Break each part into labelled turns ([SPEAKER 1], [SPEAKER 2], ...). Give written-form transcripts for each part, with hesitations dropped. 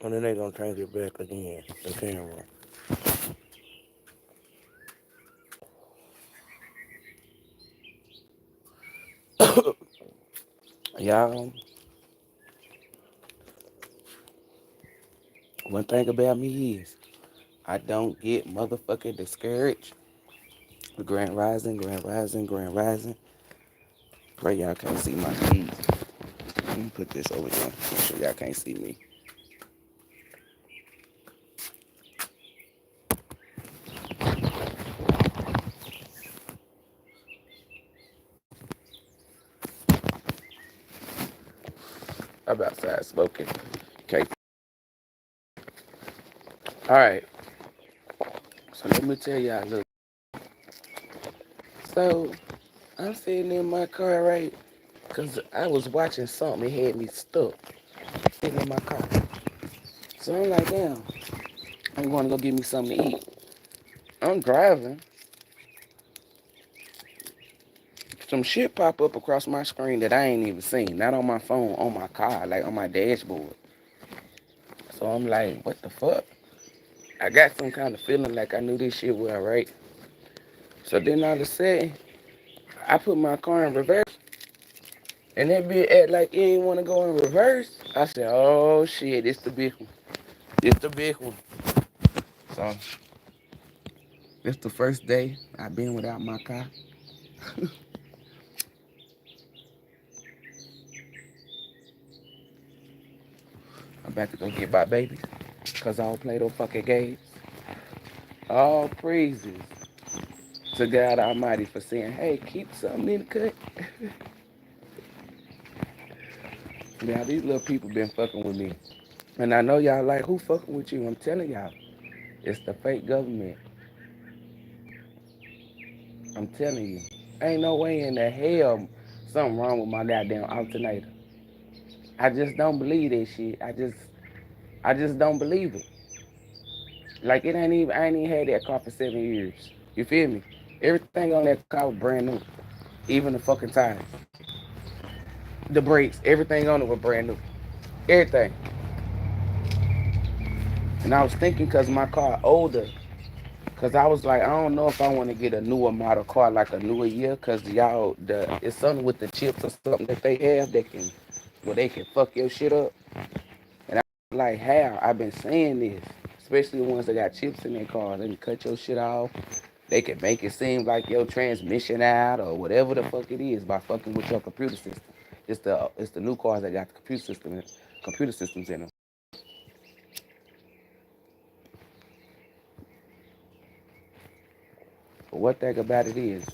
[SPEAKER 1] And then they gonna change it back again, the camera. Y'all, one thing about me is I don't get motherfucking discouraged. Grand Rising, Grand Rising, Grand Rising. Pray y'all can't see my keys. Let me put this over here. Make sure y'all can't see me. I'm outside smoking. Okay. All right. So let me tell y'all, look. So I'm sitting in my car, right? Because I was watching something. It had me stuck sitting in my car. So I'm like, damn, I'm going to go get me something to eat. I'm driving. Some shit pop up across my screen that I ain't even seen. Not on my phone, on my car, like on my dashboard. So I'm like, what the fuck? I got some kind of feeling like I knew this shit was right. So then all of a sudden, I put my car in reverse. And that bitch act like it ain't want to go in reverse. I said, oh shit, it's the big one. It's the big one. So, it's the first day I've been without my car. I'm about to go get my babies. Because I don't play no fucking games. All praises to God Almighty for saying, hey, keep something in the cut. Now, these little people been fucking with me. And I know y'all like, who fucking with you? I'm telling y'all, it's the fake government. I'm telling you. Ain't no way in the hell something wrong with my goddamn alternator. I just don't believe that shit. I just don't believe it. Like it ain't even I ain't even had that car for 7 years. You feel me? Everything on that car was brand new. Even the fucking tires. The brakes, everything on it was brand new. Everything. And I was thinking because my car older, because I was like, I don't know if I want to get a newer model car, like a newer year, because y'all, it's something with the chips or something that they have that can, where they can fuck your shit up. And I was like, how? I've been saying this, especially the ones that got chips in their cars. They can cut your shit off. They can make it seem like your transmission out or whatever the fuck it is by fucking with your computer system. It's the new cars that got the computer systems in them. But one thing about it is,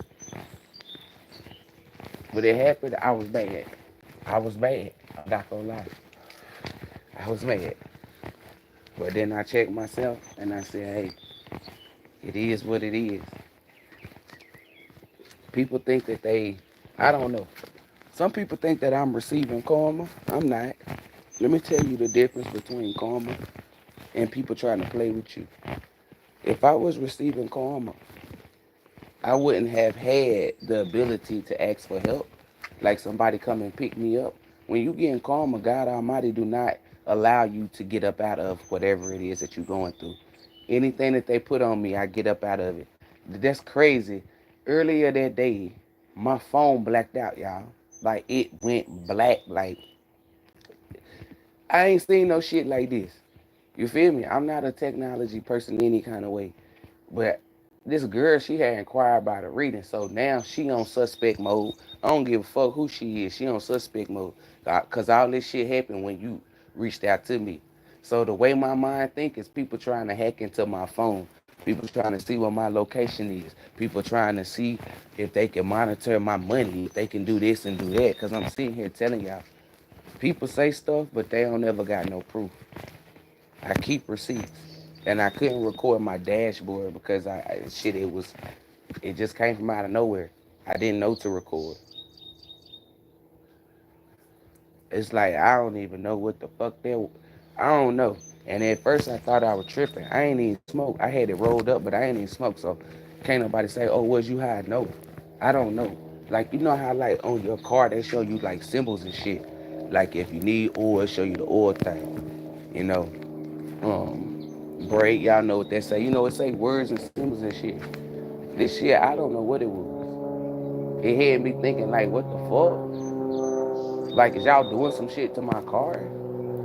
[SPEAKER 1] when it happened, I was mad. I was mad. I'm not gonna lie. I was mad. But then I checked myself and I said, hey, it is what it is. People think that I don't know. Some people think that I'm receiving karma. I'm not. Let me tell you the difference between karma and people trying to play with you. If I was receiving karma, I wouldn't have had the ability to ask for help, like somebody come and pick me up. When you get in karma, God Almighty do not allow you to get up out of whatever it is that you're going through. Anything that they put on me, I get up out of it. That's crazy. Earlier that day, my phone blacked out, y'all. Like it went black. Like I ain't seen no shit like this. You feel me? I'm not a technology person any kind of way. But this girl, she had inquired about the reading, so now she on suspect mode. I don't give a fuck who she is. She on suspect mode, cause all this shit happened when you reached out to me. So the way my mind think is people trying to hack into my phone. People trying to see what my location is. People trying to see if they can monitor my money, if they can do this and do that. Cause I'm sitting here telling y'all, people say stuff, but they don't ever got no proof. I keep receipts, and I couldn't record my dashboard because shit, it just came from out of nowhere. I didn't know to record. It's like I don't even know what the fuck that. I don't know. And at first I thought I was tripping. I ain't even smoke. I had it rolled up, but I ain't even smoke. So can't nobody say, "Oh, was you high?" No, I don't know. Like you know how like on your car they show you like symbols and shit. Like if you need oil, it show you the oil thing. You know. break. Y'all know what they say. You know, it say words and symbols and shit. This shit, I don't know what it was. It had me thinking like, what the fuck? Like, is y'all doing some shit to my car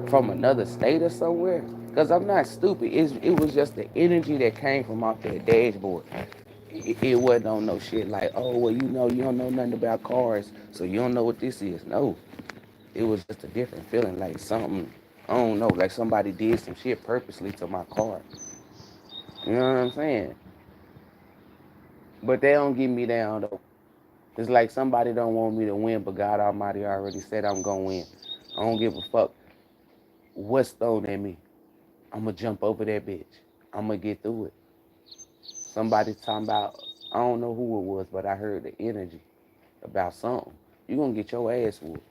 [SPEAKER 1] from another state or somewhere? Cause I'm not stupid. It was just the energy that came from off that dashboard. It wasn't on no shit like, oh, well, you know, you don't know nothing about cars, so you don't know what this is. No, it was just a different feeling, like something, I don't know, like somebody did some shit purposely to my car. You know what I'm saying? But they don't get me down though. It's like somebody don't want me to win, but God Almighty already said I'm gonna win. I don't give a fuck what's thrown at me. I'm gonna jump over that bitch. I'm gonna get through it. Somebody talking about, I don't know who it was, but I heard the energy about something. You gonna get your ass whooped.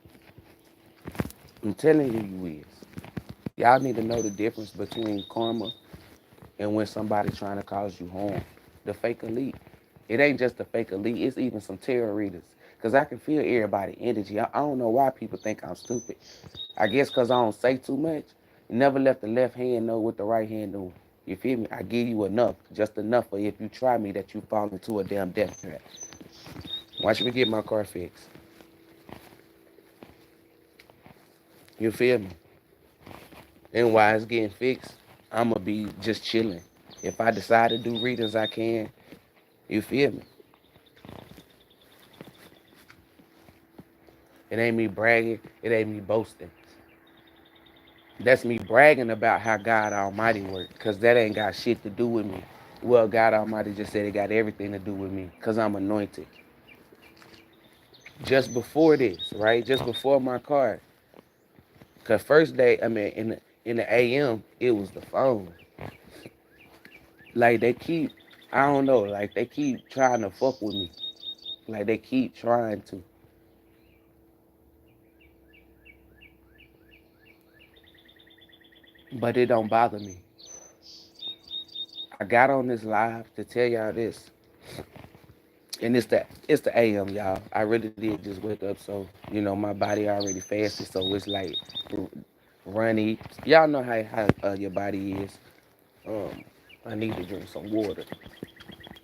[SPEAKER 1] I'm telling you, you is. Y'all need to know the difference between karma and when somebody's trying to cause you harm. The fake elite. It ain't just the fake elite, it's even some tarot readers. Because I can feel everybody's energy. I don't know why people think I'm stupid. I guess because I don't say too much. You never let the left hand know what the right hand doing. You feel me? I give you enough, just enough for if you try me that you fall into a damn death trap. Watch me get my car fixed. You feel me? And while it's getting fixed, I'ma be just chilling. If I decide to do readings, I can. You feel me? It ain't me bragging. It ain't me boasting. That's me bragging about how God Almighty works, because that ain't got shit to do with me. Well, God Almighty just said it got everything to do with me, because I'm anointed. Just before this, right? Just before my card. Because first day, I mean, in the AM, it was the phone. Like, they keep, I don't know, like, they keep trying to fuck with me. Like, they keep trying to. But it don't bother me. I got on this live to tell y'all this. And it's the AM, y'all. I really did just wake up, so my body already fasted, so it's like runny. Y'all know how your body is. Um, I need to drink some water.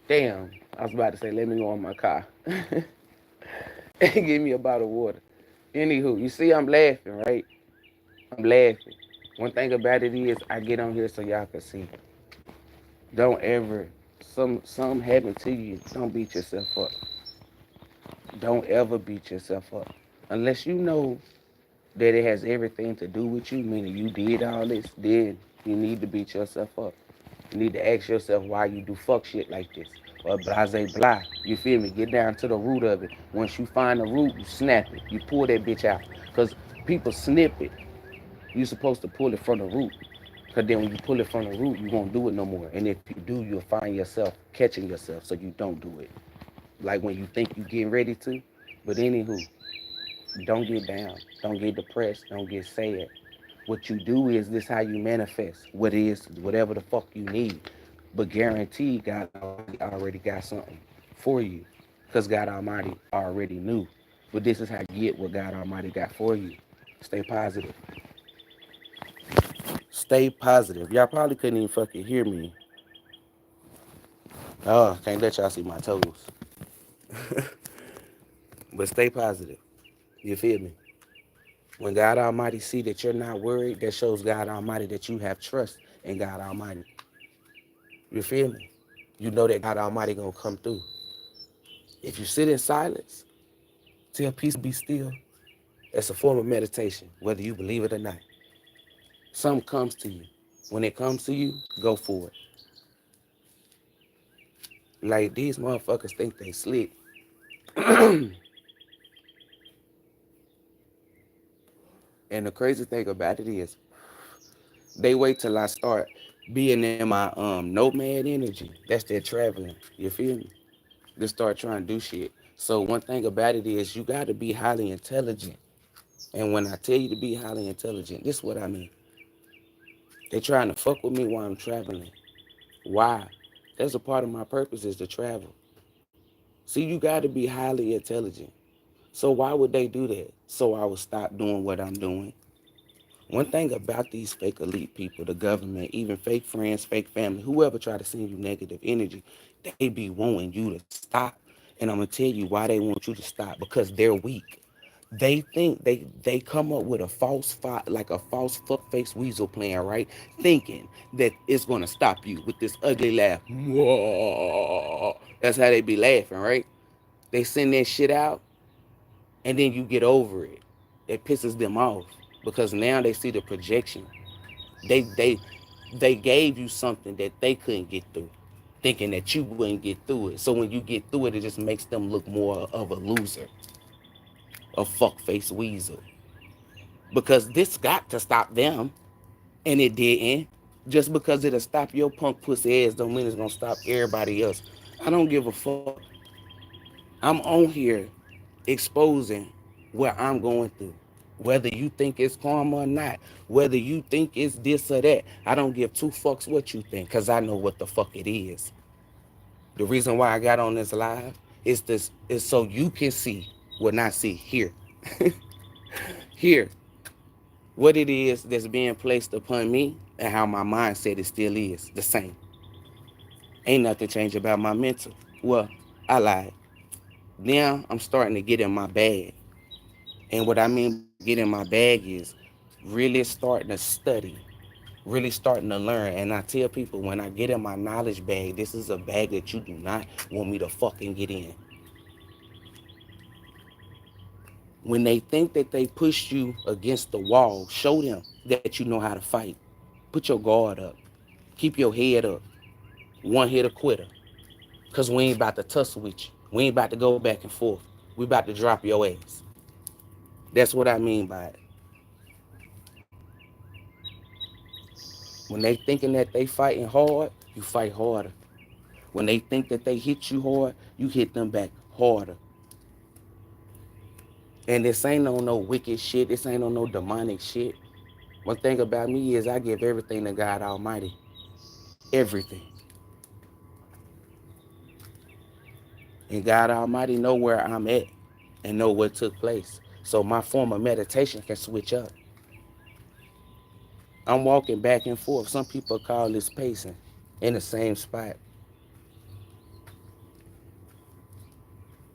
[SPEAKER 1] Damn, I was about to say, let me go in my car and give me a bottle of water. Anywho, you see, I'm laughing, right? I'm laughing. One thing about it is, I get on here so y'all can see. Don't ever, some happen to you. Don't beat yourself up. Don't ever beat yourself up. Unless you know that it has everything to do with you, meaning you did all this, then you need to beat yourself up. You need to ask yourself why you do fuck shit like this. Or blase blah. You feel me? Get down to the root of it. Once you find the root, you snap it. You pull that bitch out. Because people snip it. You're supposed to pull it from the root. Because then when you pull it from the root, you won't do it no more. And if you do, you'll find yourself catching yourself so you don't do it. Like when you think you're getting ready to. But anywho, don't get down. Don't get depressed. Don't get sad. What you do is this how you manifest what is whatever the fuck you need. But guaranteed God already got something for you. Because God Almighty already knew. But this is how you get what God Almighty got for you. Stay positive. Stay positive. Y'all probably couldn't even fucking hear me. Oh, can't let y'all see my toes. But stay positive. You feel me? When God Almighty see that you're not worried, that shows God Almighty that you have trust in God Almighty. You feel me? You know that God Almighty gonna come through. If you sit in silence, tell peace be still, it's a form of meditation, whether you believe it or not. Something comes to you. When it comes to you, go for it. Like these motherfuckers think they slick. And the crazy thing about it is, they wait till I start being in my nomad energy. That's their traveling. You feel me? They start trying to do shit. So one thing about it is you got to be highly intelligent. And when I tell you to be highly intelligent, this is what I mean. They trying to fuck with me while I'm traveling. Why? That's a part of my purpose is to travel. See, you got to be highly intelligent. So why would they do that? So I would stop doing what I'm doing. One thing about these fake elite people, the government, even fake friends, fake family, whoever try to send you negative energy, they be wanting you to stop. And I'm gonna tell you why they want you to stop, because they're weak. They think they come up with a false fight, like a false fuck face weasel plan, right? Thinking that it's gonna stop you with this ugly laugh. That's how they be laughing, right? They send that shit out, and then you get over it. It pisses them off because now they see the projection. They they they gave you something that they couldn't get through, thinking that you wouldn't get through it. So when you get through it, it just makes them look more of a loser, a fuck face weasel. Because this got to stop them, and it didn't. Just because it'll stop your punk pussy ass don't mean it's gonna stop everybody else. I don't give a fuck. I'm on here exposing what I'm going through. Whether you think it's karma or not, whether you think it's this or that, I don't give two fucks what you think, because I know what the fuck it is. The reason why I got on this live is so you can see what I see here. Here, what it is that's being placed upon me and how my mindset it still is the same. Ain't nothing changed about my mental. Well, I lied. Now I'm starting to get in my bag. And what I mean by get in my bag is really starting to study, really starting to learn. And I tell people, when I get in my knowledge bag, this is a bag that you do not want me to fucking get in. When they think that they pushed you against the wall, show them that you know how to fight. Put your guard up. Keep your head up. One hit a quitter. Because we ain't about to tussle with you. We ain't about to go back and forth. We about to drop your ass. That's what I mean by it. When they thinking that they fighting hard, you fight harder. When they think that they hit you hard, you hit them back harder. And this ain't on no wicked shit. This ain't on no demonic shit. One thing about me is I give everything to God Almighty. Everything. And God Almighty know where I'm at and know what took place. So my form of meditation can switch up. I'm walking back and forth. Some people call this pacing in the same spot.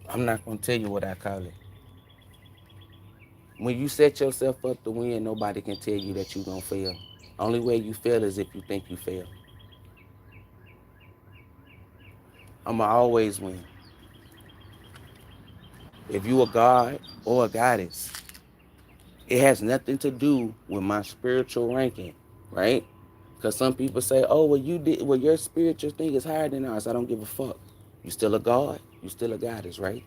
[SPEAKER 1] I'm not going to tell you what I call it. When you set yourself up to win, nobody can tell you that you're going to fail. Only way you fail is if you think you fail. I'm going to always win. If you a god or a goddess, it has nothing to do with my spiritual ranking, right? Because some people say, oh, well, your spiritual thing is higher than ours. I don't give a fuck. You still a god, you still a goddess, right?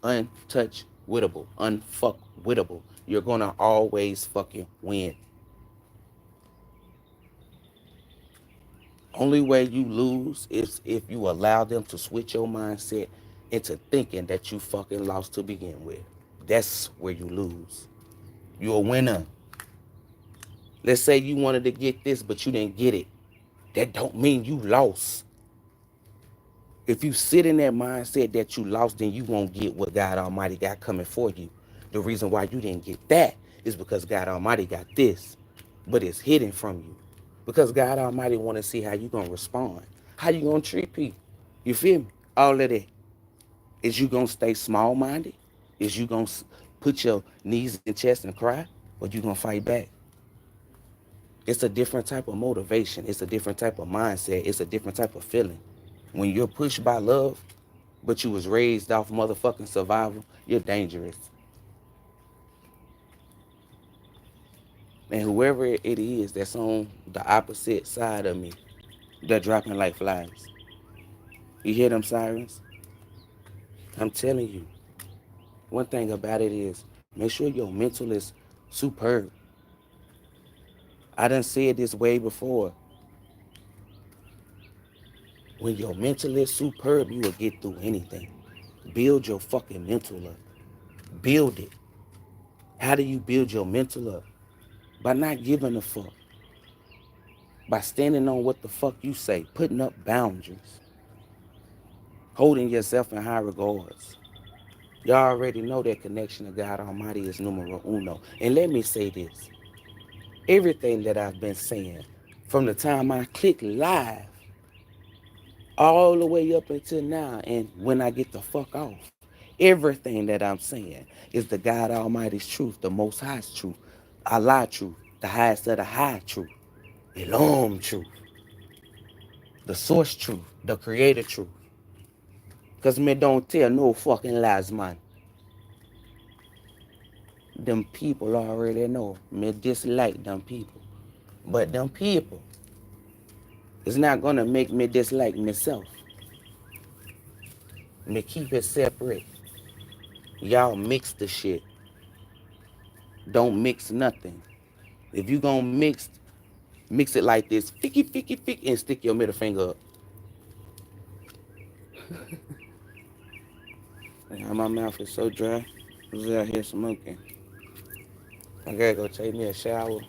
[SPEAKER 1] Untouch wittable, unfuck wittable. You're gonna always fucking win. Only way you lose is if you allow them to switch your mindset into thinking that you fucking lost to begin with. That's where you lose. You're a winner. Let's say you wanted to get this, but you didn't get it. That don't mean you lost. If you sit in that mindset that you lost, then you won't get what God Almighty got coming for you. The reason why you didn't get that is because God Almighty got this, but it's hidden from you. Because God Almighty want to see how you going to respond, how you going to treat people. You feel me? All of that. Is you going to stay small-minded? Is you going to put your knees in chest and cry? Or you going to fight back? It's a different type of motivation. It's a different type of mindset. It's a different type of feeling. When you're pushed by love, but you was raised off motherfucking survival, you're dangerous. And whoever it is that's on the opposite side of me, they're dropping like flies. You hear them sirens? I'm telling you. One thing about it is, make sure your mental is superb. I done said this way before. When your mental is superb, you will get through anything. Build your fucking mental up. Build it. How do you build your mental up? By not giving a fuck. By standing on what the fuck you say. Putting up boundaries. Holding yourself in high regards. Y'all already know that connection to God Almighty is numero uno. And let me say this. Everything that I've been saying from the time I click live all the way up until now, and when I get the fuck off, everything that I'm saying is the God Almighty's truth, the Most High's truth, Allah truth, the highest of the high truth, ELOHYM truth, the source truth, the creator truth. Because me don't tell no fucking lies, man. Them people already know. Me dislike them people. But them people is not going to make me dislike myself. Me keep it separate. Y'all mix the shit. Don't mix nothing. If you gonna mix it like this, ficky, ficky, fick, and stick your middle finger up. My mouth is so dry. I was out here smoking. I gotta go take me a shower.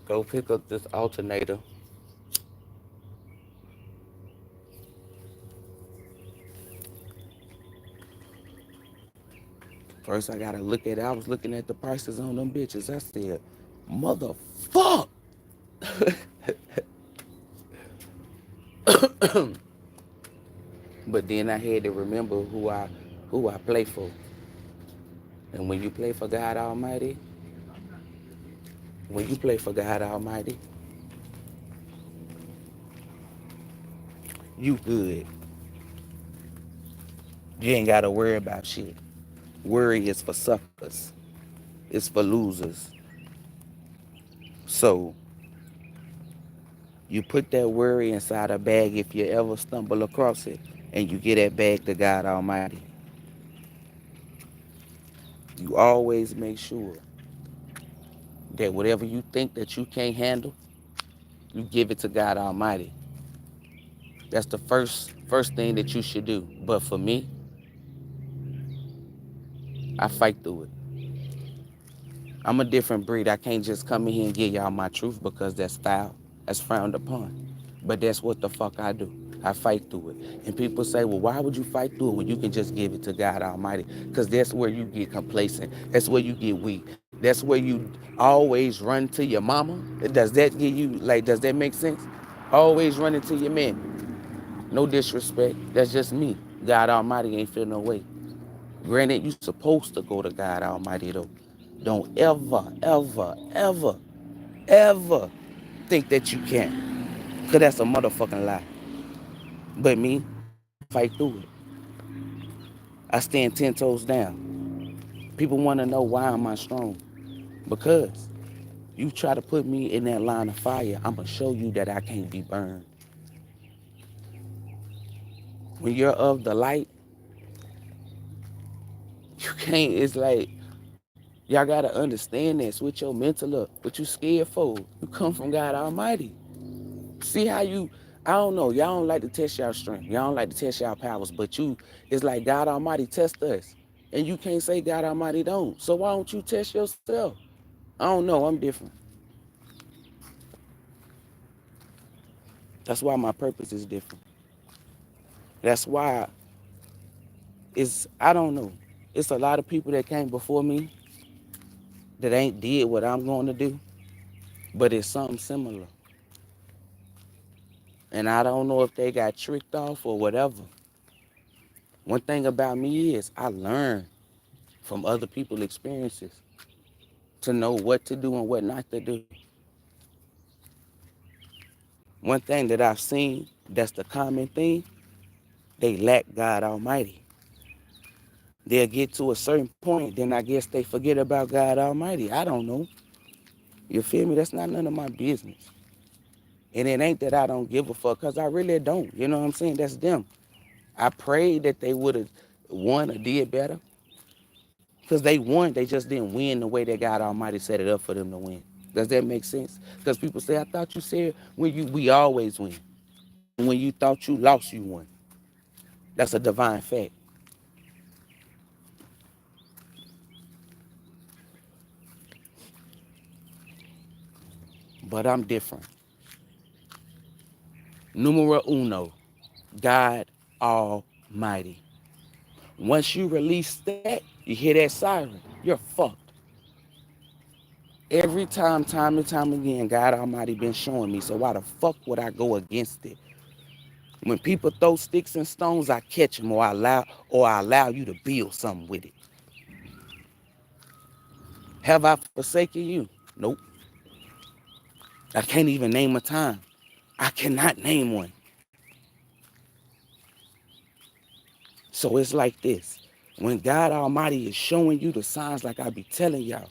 [SPEAKER 1] Go pick up this alternator. First, I gotta look at it. I was looking at the prices on them bitches. I said, motherfuck. But then I had to remember who I play for. And when you play for God Almighty, you good. You ain't gotta worry about shit. Worry is for suckers. It's for losers. So you put that worry inside a bag if you ever stumble across it, and you get that bag to God Almighty. You always make sure that whatever you think that you can't handle, you give it to God Almighty. That's the first thing that you should do. But for me, I fight through it. I'm a different breed. I can't just come in here and give y'all my truth because that's foul. That's frowned upon. But that's what the fuck I do. I fight through it. And people say, well, why would you fight through it when you can just give it to God Almighty? Because that's where you get complacent. That's where you get weak. That's where you always run to your mama. Does that give you, like, does that make sense? Always running to your man. No disrespect. That's just me. God Almighty ain't feel no way. Granted, you supposed to go to God Almighty, though. Don't ever, ever, ever, ever think that you can. Because that's a motherfucking lie. But me, I fight through it. I stand 10 toes down. People want to know why am I strong? Because you try to put me in that line of fire, I'm going to show you that I can't be burned. When you're of the light, you can't, it's like, y'all got to understand that. Switch your mental up. What you scared for? You come from God Almighty. See how you, I don't know, y'all don't like to test y'all strength. Y'all don't like to test y'all powers, but it's like God Almighty test us. And you can't say God Almighty don't. So why don't you test yourself? I don't know, I'm different. That's why my purpose is different. That's why I don't know. It's a lot of people that came before me that ain't did what I'm going to do, but it's something similar. And I don't know if they got tricked off or whatever. One thing about me is I learn from other people's experiences to know what to do and what not to do. One thing that I've seen that's the common thing, they lack God Almighty. They'll get to a certain point, then I guess they forget about God Almighty. I don't know. You feel me? That's not none of my business. And it ain't that I don't give a fuck, because I really don't. You know what I'm saying? That's them. I prayed that they would have won or did better. Because they won, they just didn't win the way that God Almighty set it up for them to win. Does that make sense? Because people say, I thought you said we always win. And when you thought you lost, you won. That's a divine fact. But I'm different. Numero uno, God Almighty. Once you release that, you hear that siren, you're fucked. Every time and time again, God Almighty been showing me. So why the fuck would I go against it? When people throw sticks and stones, I catch them, or I allow you to build something with it. Have I forsaken you? Nope. I can't even name a time. I cannot name one. So it's like this. When God Almighty is showing you the signs, like I be telling y'all,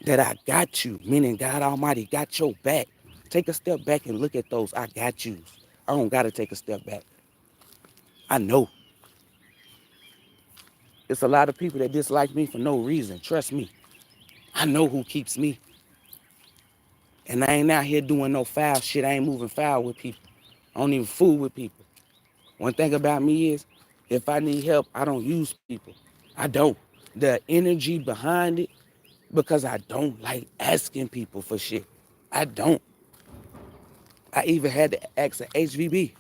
[SPEAKER 1] that I got you, meaning God Almighty got your back. Take a step back and look at those I got yous. I don't got to take a step back. I know. It's a lot of people that dislike me for no reason. Trust me. I know who keeps me. And I ain't out here doing no foul shit. I ain't moving foul with people. I don't even fool with people. One thing about me is, if I need help, I don't use people. I don't. The energy behind it, because I don't like asking people for shit. I don't. I even had to ask an HVB.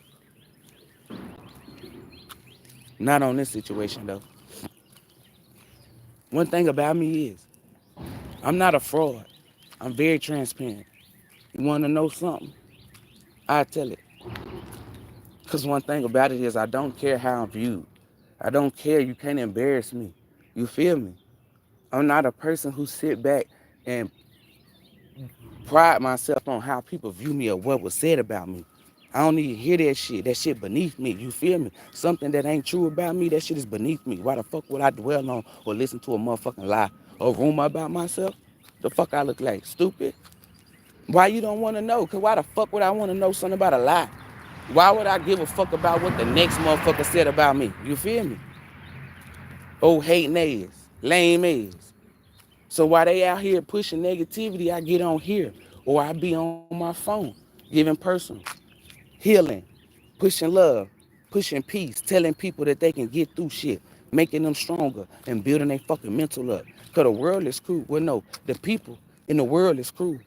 [SPEAKER 1] Not on this situation, though. One thing about me is, I'm not a fraud. I'm very transparent. You want to know something? I tell it. Because one thing about it is, I don't care how I'm viewed. I don't care. You can't embarrass me. You feel me? I'm not a person who sit back and pride myself on how people view me or what was said about me. I don't need to hear that shit. That shit beneath me. You feel me? Something that ain't true about me, that shit is beneath me. Why the fuck would I dwell on or listen to a motherfucking lie or rumor about myself? The fuck I look like? Stupid? Why you don't want to know? Because why the fuck would I want to know something about a lie? Why would I give a fuck about what the next motherfucker said about me? You feel me? Oh, hating ass, lame ass. So while they out here pushing negativity, I get on here or I be on my phone giving personal, healing, pushing love, pushing peace, telling people that they can get through shit, making them stronger and building their fucking mental up. Because the world is cruel. Well, no, the people in the world is cruel.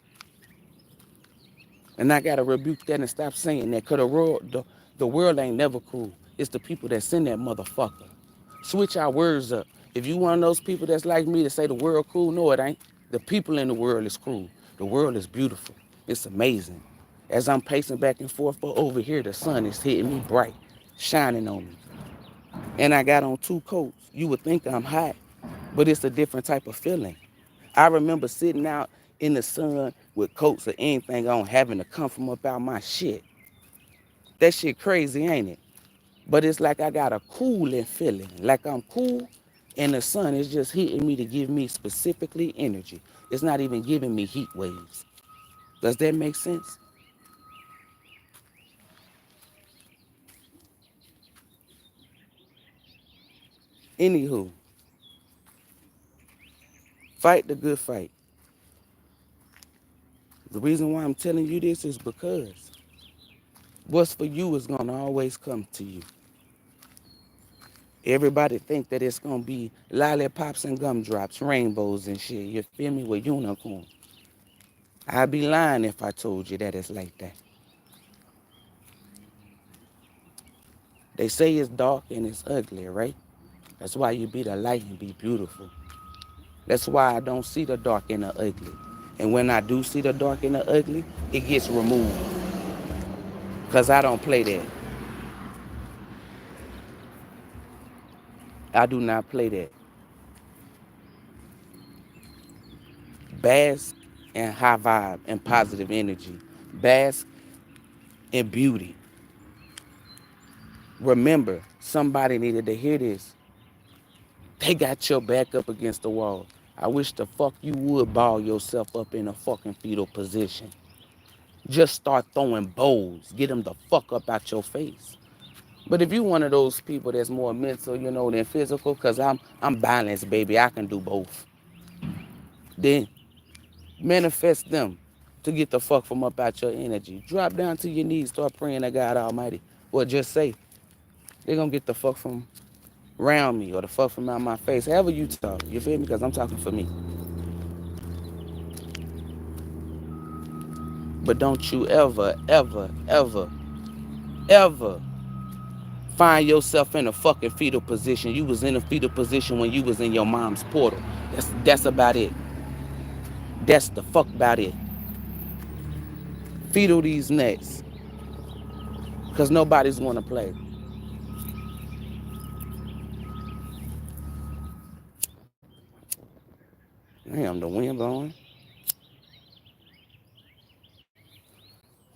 [SPEAKER 1] And I got to rebuke that and stop saying that, because the world ain't never cruel. It's the people that send that motherfucker. Switch our words up. If you one of those people that's like me to say the world cruel, no, it ain't. The people in the world is cruel. The world is beautiful. It's amazing. As I'm pacing back and forth over here, the sun is hitting me bright, shining on me. And I got on 2 coats. You would think I'm hot, but it's a different type of feeling. I remember sitting out in the sun with coats or anything on, having to come from up out my shit. That shit crazy, ain't it? But it's like I got a cooling feeling, like I'm cool, and the sun is just hitting me to give me specifically energy. It's not even giving me heat waves. Does that make sense? Anywho, fight the good fight. The reason why I'm telling you this is because what's for you is gonna always come to you. Everybody think that it's gonna be lollipops and gumdrops, rainbows and shit. You feel me? With unicorns. I'd be lying if I told you that it's like that. They say it's dark and it's ugly, right? That's why you be the light and be beautiful. That's why I don't see the dark and the ugly. And when I do see the dark and the ugly, it gets removed. Because I don't play that. I do not play that. Bask in high vibe and positive energy. Bask in beauty. Remember, somebody needed to hear this. They got your back up against the wall. I wish the fuck you would ball yourself up in a fucking fetal position. Just start throwing bowls. Get them the fuck up out your face. But if you one of those people that's more mental, than physical, because I'm balanced, baby. I can do both. Then manifest them to get the fuck from up out your energy. Drop down to your knees. Start praying to God Almighty. Or just say, they're going to get the fuck from around me or the fuck from out my face. However you talk. You feel me? Because I'm talking for me. But don't you ever, ever, ever, ever find yourself in a fucking fetal position. You was in a fetal position when you was in your mom's portal. That's about it. That's the fuck about it. Feedle these nuts. Because nobody's want to play. Damn, the wind blowing.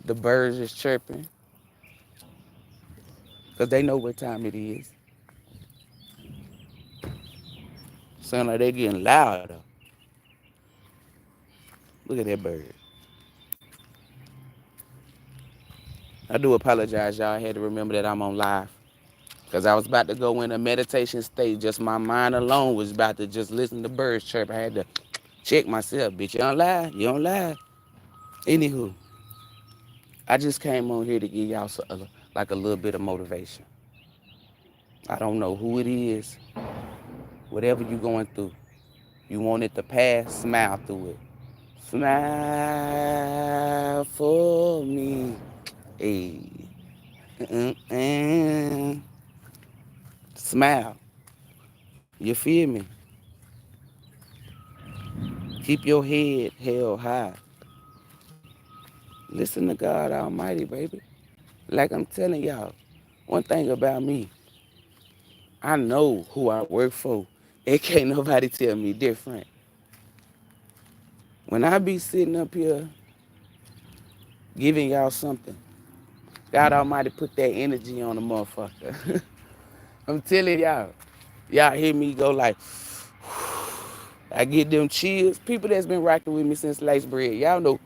[SPEAKER 1] The birds is chirping. Because they know what time it is. Sound like they getting louder. Look at that bird. I do apologize, y'all. I had to remember that I'm on live. Because I was about to go in a meditation state. Just my mind alone was about to just listen to birds chirp. I had to check myself. Bitch, you don't lie. You don't lie. Anywho, I just came on here to give y'all like a little bit of motivation. I don't know who it is. Whatever you're going through. You want it to pass, smile through it. Smile for me. Hey. Smile. You feel me? Keep your head held high. Listen to God Almighty, baby. Like I'm telling y'all, one thing about me, I know who I work for. It can't nobody tell me different. When I be sitting up here giving y'all something, God Almighty put that energy on the motherfucker. I'm telling y'all. Y'all hear me go like, I get them chills. People that's been rocking with me since sliced bread. Y'all know.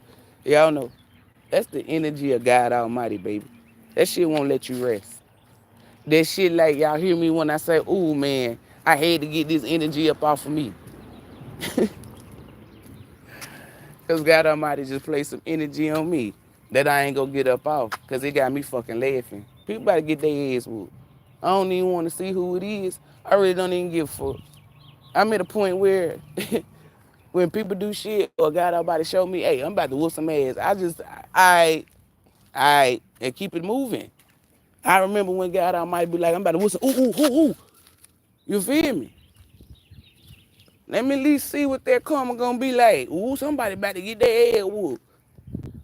[SPEAKER 1] That's the energy of God Almighty, baby. That shit won't let you rest. That shit like, y'all hear me when I say, ooh, man, I had to get this energy up off of me. Because God Almighty just placed some energy on me that I ain't gonna get up off because it got me fucking laughing. People about to get their ass whooped. I don't even want to see who it is. I really don't even give a fuck. I'm at a point where when people do shit or God Almighty show me, hey, I'm about to whoop some ass, and keep it moving. I remember when God Almighty be like, I'm about to whoop some, ooh. You feel me? Let me at least see what that karma gonna be like. Ooh, somebody about to get their ass whooped.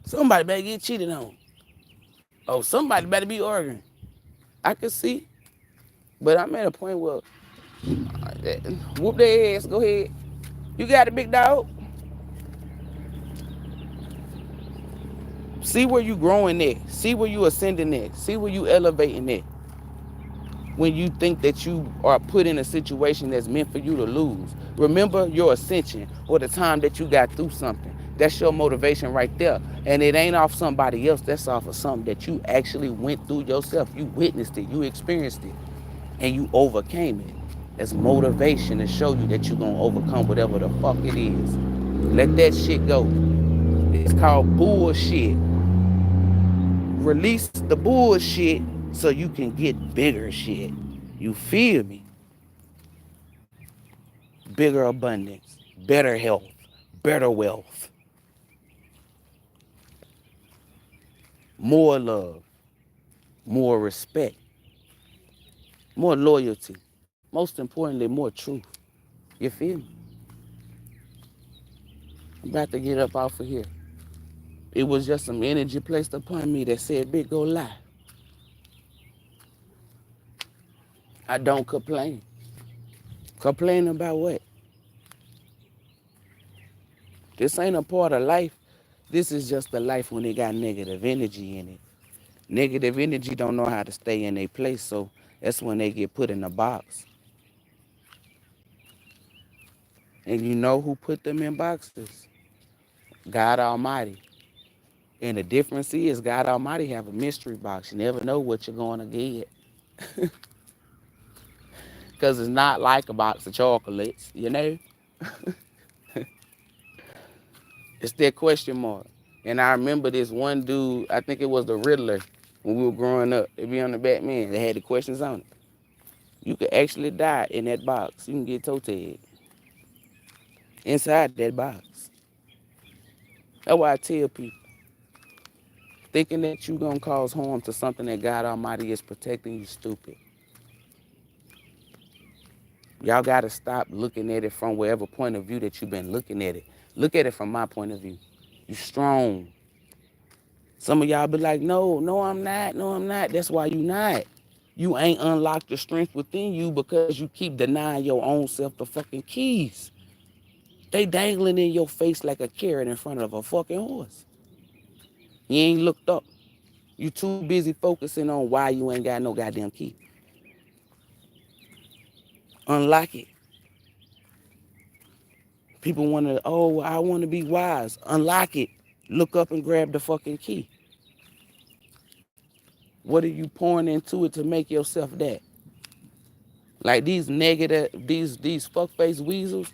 [SPEAKER 1] Somebody better get cheated on. Oh, somebody better be arguing. I can see. But I'm at a point where, whoop their ass, go ahead. You got it, big dog. See where you growing at. See where you ascending at. See where you elevating at. When you think that you are put in a situation that's meant for you to lose. Remember your ascension or the time that you got through something. That's your motivation right there. And it ain't off somebody else. That's off of something that you actually went through yourself. You witnessed it. You experienced it. And you overcame it. That's motivation to show you that you're going to overcome whatever the fuck it is. Let that shit go. It's called bullshit. Release the bullshit so you can get bigger shit. You feel me? Bigger abundance, better health, better wealth, more love, more respect, more loyalty. Most importantly, more truth. You feel me? I'm about to get up off of here. It was just some energy placed upon me that said, big go lie. I don't complain. Complain about what? This ain't a part of life. This is just a life when it got negative energy in it. Negative energy don't know how to stay in their place, so that's when they get put in a box. And you know who put them in boxes? God Almighty. And the difference is God Almighty have a mystery box. You never know what you're going to get. Because it's not like a box of chocolates, you know? It's that question mark. And I remember this one dude, I think it was the Riddler, when we were growing up. It'd be on the Batman. They had the questions on it. You could actually die in that box. You can get toe tagged inside that box. That's why I tell people, thinking that you're going to cause harm to something that God Almighty is protecting, you stupid. Y'all got to stop looking at it from whatever point of view that you've been looking at it. Look at it from my point of view. You strong. Some of y'all be like, no, I'm not. No, I'm not. That's why you not. You ain't unlocked the strength within you because you keep denying your own self the fucking keys. They dangling in your face like a carrot in front of a fucking horse. You ain't looked up. You too busy focusing on why you ain't got no goddamn key. Unlock it. People want to, oh, I want to be wise. Unlock it. Look up and grab the fucking key. What are you pouring into it to make yourself that? Like these negative, these fuckface weasels,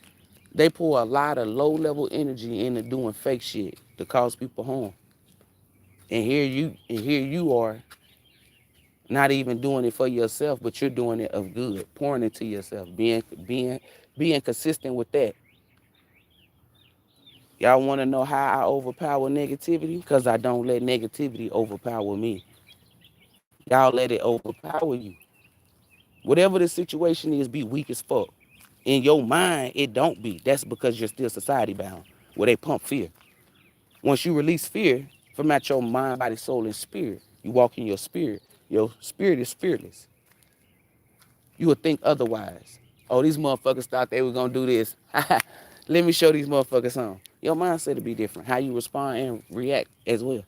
[SPEAKER 1] they pour a lot of low-level energy into doing fake shit to cause people harm. And here you are, not even doing it for yourself, but you're doing it of good, pouring into yourself, being consistent with that. Y'all want to know how I overpower negativity? Because I don't let negativity overpower me. Y'all let it overpower you. Whatever the situation is, be weak as fuck. In your mind, it don't be. That's because you're still society bound, where they pump fear. Once you release fear from out your mind, body, soul, and spirit, you walk in your spirit. Your spirit is fearless. You would think otherwise. Oh, these motherfuckers thought they were going to do this. Let me show these motherfuckers something. Your mindset will be different. How you respond and react as well.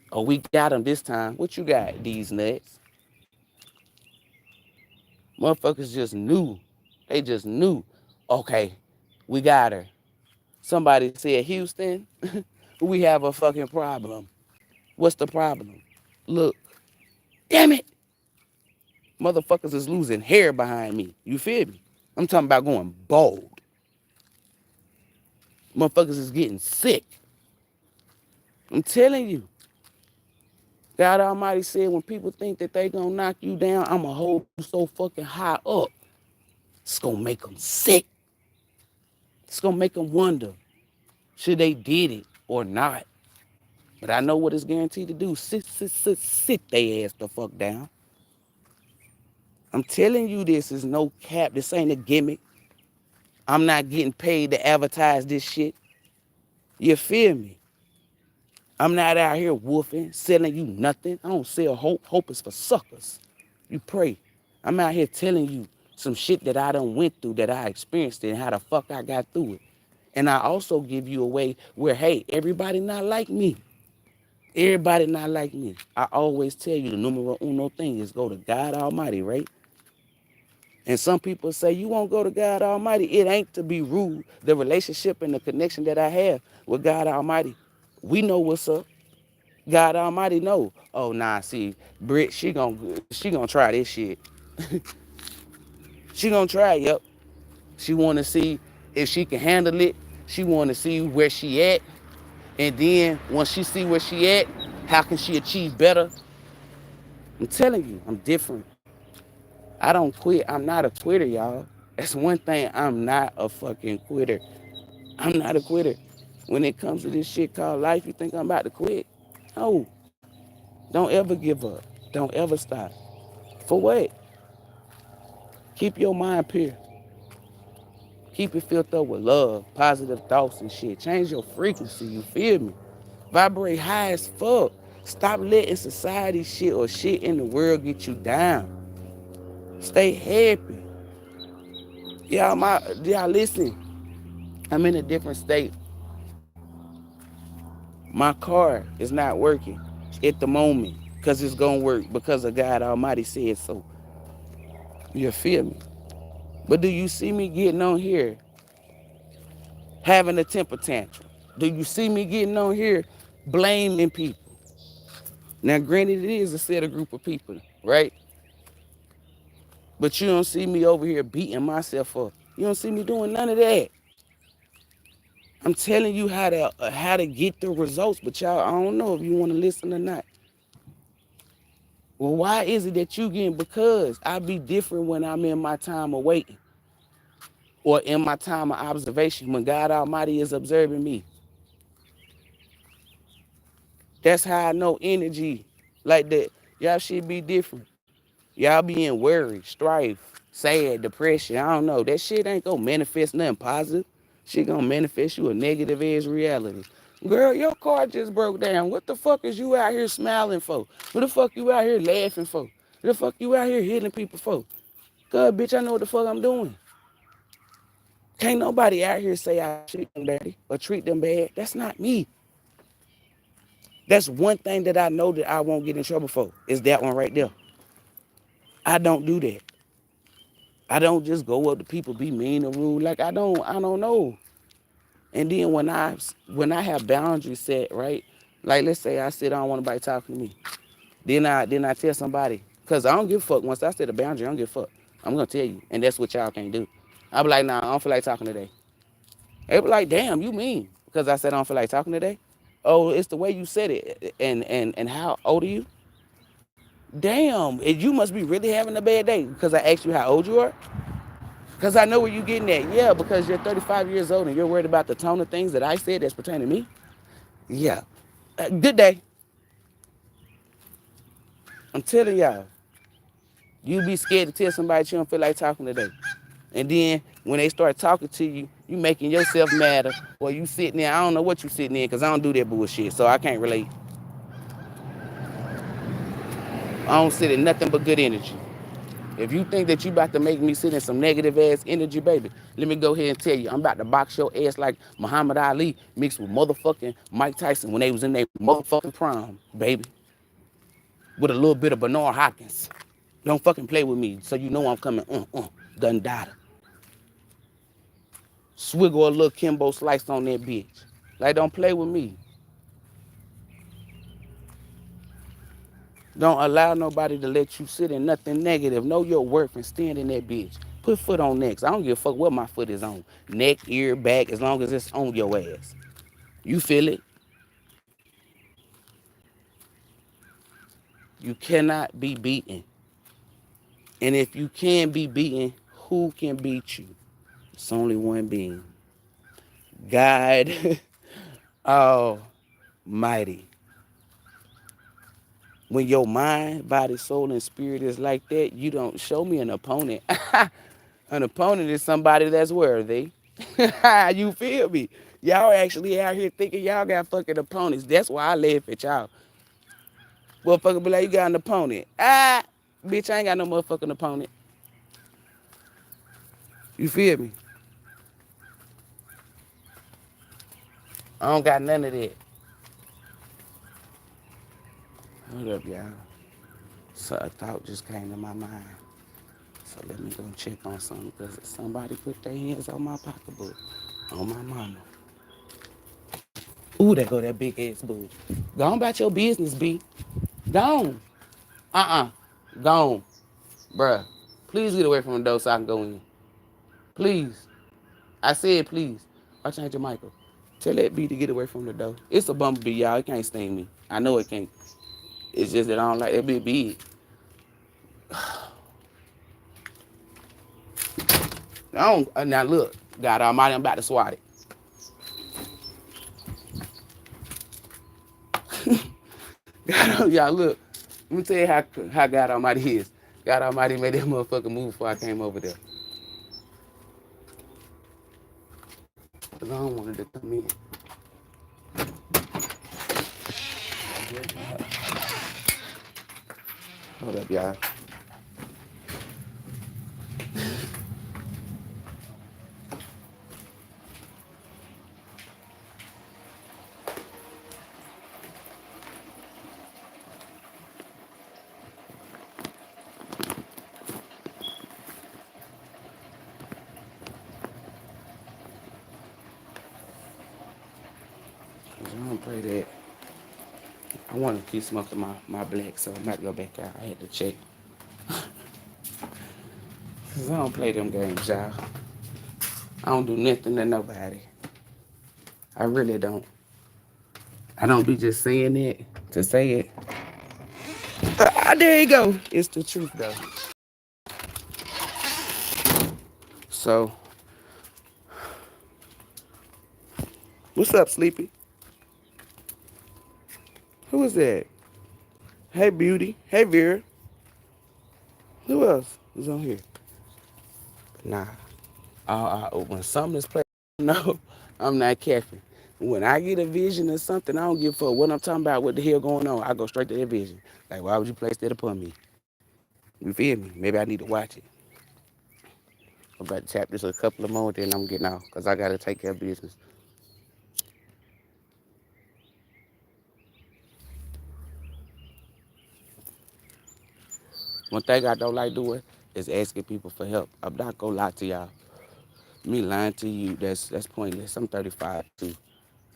[SPEAKER 1] Oh, we got them this time. What you got, these nuts? Motherfuckers just knew. They just knew. Okay, we got her. Somebody said, Houston, we have a fucking problem. What's the problem? Look, damn it. Motherfuckers is losing hair behind me. You feel me? I'm talking about going bald. Motherfuckers is getting sick. I'm telling you. God Almighty said when people think that they gonna knock you down, I'm gonna hold you so fucking high up. It's gonna make them sick. It's gonna make them wonder, should they did it or not? But I know what it's guaranteed to do. Sit they ass the fuck down. I'm telling you, this is no cap. This ain't a gimmick. I'm not getting paid to advertise this shit. You feel me? I'm not out here woofing, selling you nothing. I don't sell hope. Hope is for suckers. You pray. I'm out here telling you some shit that I done went through, that I experienced it, and how the fuck I got through it. And I also give you a way where, hey, everybody not like me. Everybody not like me. I always tell you the numero uno thing is go to God Almighty, right? And some people say, you won't go to God Almighty. It ain't to be rude. The relationship and the connection that I have with God Almighty, we know what's up. God Almighty know. Oh, nah, see, Britt, she gonna try this shit. She gonna try, yep. She wanna see if she can handle it. She wanna see where she at. And then once she see where she at, how can she achieve better? I'm telling you, I'm different. I don't quit. I'm not a quitter, y'all. That's one thing. I'm not a fucking quitter. I'm not a quitter. When it comes to this shit called life, you think I'm about to quit? No. Don't ever give up. Don't ever stop. For what? Keep your mind pure. Keep it filled up with love, positive thoughts and shit. Change your frequency, you feel me? Vibrate high as fuck. Stop letting society shit or shit in the world get you down. Stay happy. Y'all listen. I'm in a different state. My car is not working at the moment because it's going to work because of God Almighty said so. You feel me? But do you see me getting on here having a temper tantrum? Do you see me getting on here blaming people? Now, granted, it is a set of group of people, right? But you don't see me over here beating myself up. You don't see me doing none of that. I'm telling you how to get the results, but y'all, I don't know if you want to listen or not. Well, why is it that you getting? Because I be different when I'm in my time of waiting or in my time of observation when God Almighty is observing me. That's how I know energy like that. Y'all should be different. Y'all be in worry, strife, sad, depression. I don't know. That shit ain't gonna manifest nothing positive. She gonna manifest you a negative ass reality. Girl, your car just broke down. What the fuck is you out here smiling for? What the fuck you out here laughing for? What the fuck you out here hitting people for? Good, bitch, I know what the fuck I'm doing. Can't nobody out here say I treat them dirty or treat them bad. That's not me. That's one thing that I know that I won't get in trouble for, is that one right there. I don't do that. I don't just go up to people, be mean or rude. Like I don't know. And then when I have boundaries set, right? Like let's say I said I don't want nobody talking to me. Then I tell somebody, cause I don't give a fuck. Once I set a boundary, I don't give a fuck. I'm gonna tell you, and that's what y'all can't do. I be like, nah, I don't feel like talking today. They be like, damn, you mean? Because I said I don't feel like talking today. Oh, it's the way you said it. And how old are you? Damn, you must be really having a bad day because I asked you how old you are. Because I know where you're getting at. Yeah, because you're 35 years old and you're worried about the tone of things that I said that's pertaining to me. Yeah. Good day. I'm telling y'all, you be scared to tell somebody you don't feel like talking today. And then when they start talking to you, you making yourself madder, or you sitting there. I don't know what you sitting in because I don't do that bullshit, so I can't relate. I don't sit in nothing but good energy. If you think that you about to make me sit in some negative ass energy, baby, let me go ahead and tell you, I'm about to box your ass like Muhammad Ali mixed with motherfucking Mike Tyson when they was in their motherfucking prime, baby. With a little bit of Bernard Hopkins. Don't fucking play with me, so you know I'm coming. Done died. Swiggle a little Kimbo slice on that bitch. Like, don't play with me. Don't allow nobody to let you sit in nothing negative. Know your worth and stand in that bitch. Put foot on neck. I don't give a fuck what my foot is on. Neck, ear, back, as long as it's on your ass. You feel it? You cannot be beaten. And if you can be beaten, who can beat you? It's only one being. God Almighty. When your mind, body, soul, and spirit is like that, you don't show me an opponent. An opponent is somebody that's worthy. You feel me? Y'all actually out here thinking y'all got fucking opponents. That's why I laugh at y'all. Motherfucker be like, you got an opponent. Bitch, I ain't got no motherfucking opponent. You feel me? I don't got none of that. Hold up, y'all. So a thought just came to my mind. So let me go check on something because somebody put their hands on my pocketbook. On my mama. Ooh, there go that big ass boo. Go on about your business, B. Go on. Go on. Bruh. Please get away from the door so I can go in. Please. I said please. I'll change your Michael. Tell that B to get away from the door. It's a bumblebee, y'all. It can't sting me. I know it can't. It's just that I don't like that big big. I don't. Now look. God Almighty, I'm about to swat it. Y'all look. Let me tell you how God Almighty is. God Almighty made that motherfucker move before I came over there. Because I don't want it to come in. Hold up, y'all. I don't play that. I want to keep smoking my black, so I might go back out. I had to check. Because I don't play them games, y'all. I don't do nothing to nobody. I really don't. I don't be just saying it to say it. There you go. It's the truth, though. So, what's up, Sleepy? Who is that? Hey, Beauty. Hey, Vera. Who else is on here? Nah. When something is played. No, I'm not capping. When I get a vision of something, I don't give a fuck what I'm talking about, what the hell going on. I go straight to that vision. Like, why would you place that upon me? You feel me? Maybe I need to watch it. I'm about to tap this a couple of more, then I'm getting out because I got to take care of business. One thing I don't like doing is asking people for help. I'm not going to lie to y'all. Me lying to you, that's pointless. I'm 35 too.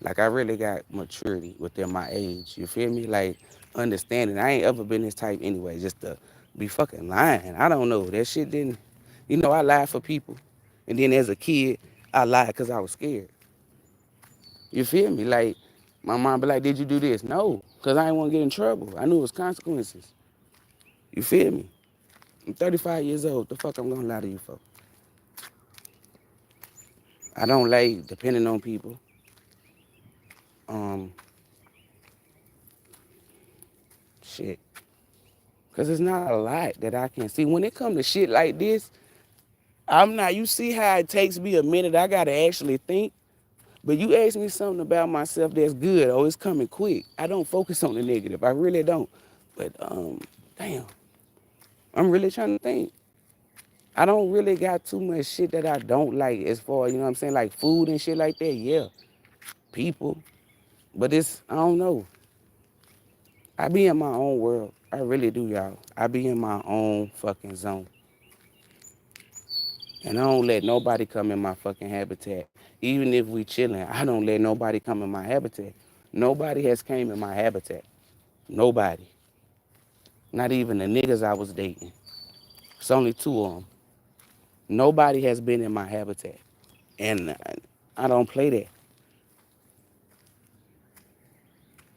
[SPEAKER 1] Like, I really got maturity within my age. You feel me? Like, understanding. I ain't ever been this type anyway, just to be fucking lying. I don't know. That shit didn't, I lied for people. And then as a kid, I lied because I was scared. You feel me? Like, my mom be like, did you do this? No, because I didn't want to get in trouble. I knew it was consequences. You feel me? I'm 35 years old. The fuck I'm going to lie to you for? I don't like depending on people. Um, Shit. Because it's not a lot that I can see. When it comes to shit like this, you see how it takes me a minute. I got to actually think. But you ask me something about myself that's good. Oh, it's coming quick. I don't focus on the negative. I really don't. But, damn, I'm really trying to think. I don't really got too much shit that I don't like as far, you know what I'm saying, like food and shit like that. Yeah, people. But I don't know. I be in my own world. I really do, y'all. I be in my own fucking zone. And I don't let nobody come in my fucking habitat. Even if we chilling, I don't let nobody come in my habitat. Nobody has came in my habitat. Nobody. Not even the niggas I was dating. It's only two of them. Nobody has been in my habitat. And I don't play that.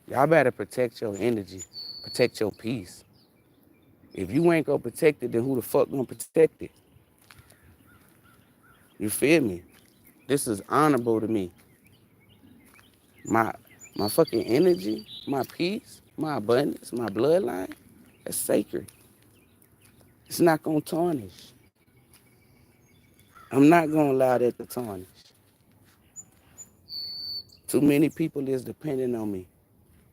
[SPEAKER 1] Y'all better protect your energy. Protect your peace. If you ain't gonna protect it, then who the fuck gonna protect it? You feel me? This is honorable to me. My my fucking energy, my peace, my abundance, my bloodline, that's sacred. It's not gonna tarnish. I'm not gonna allow that to tarnish. Too many people is depending on me.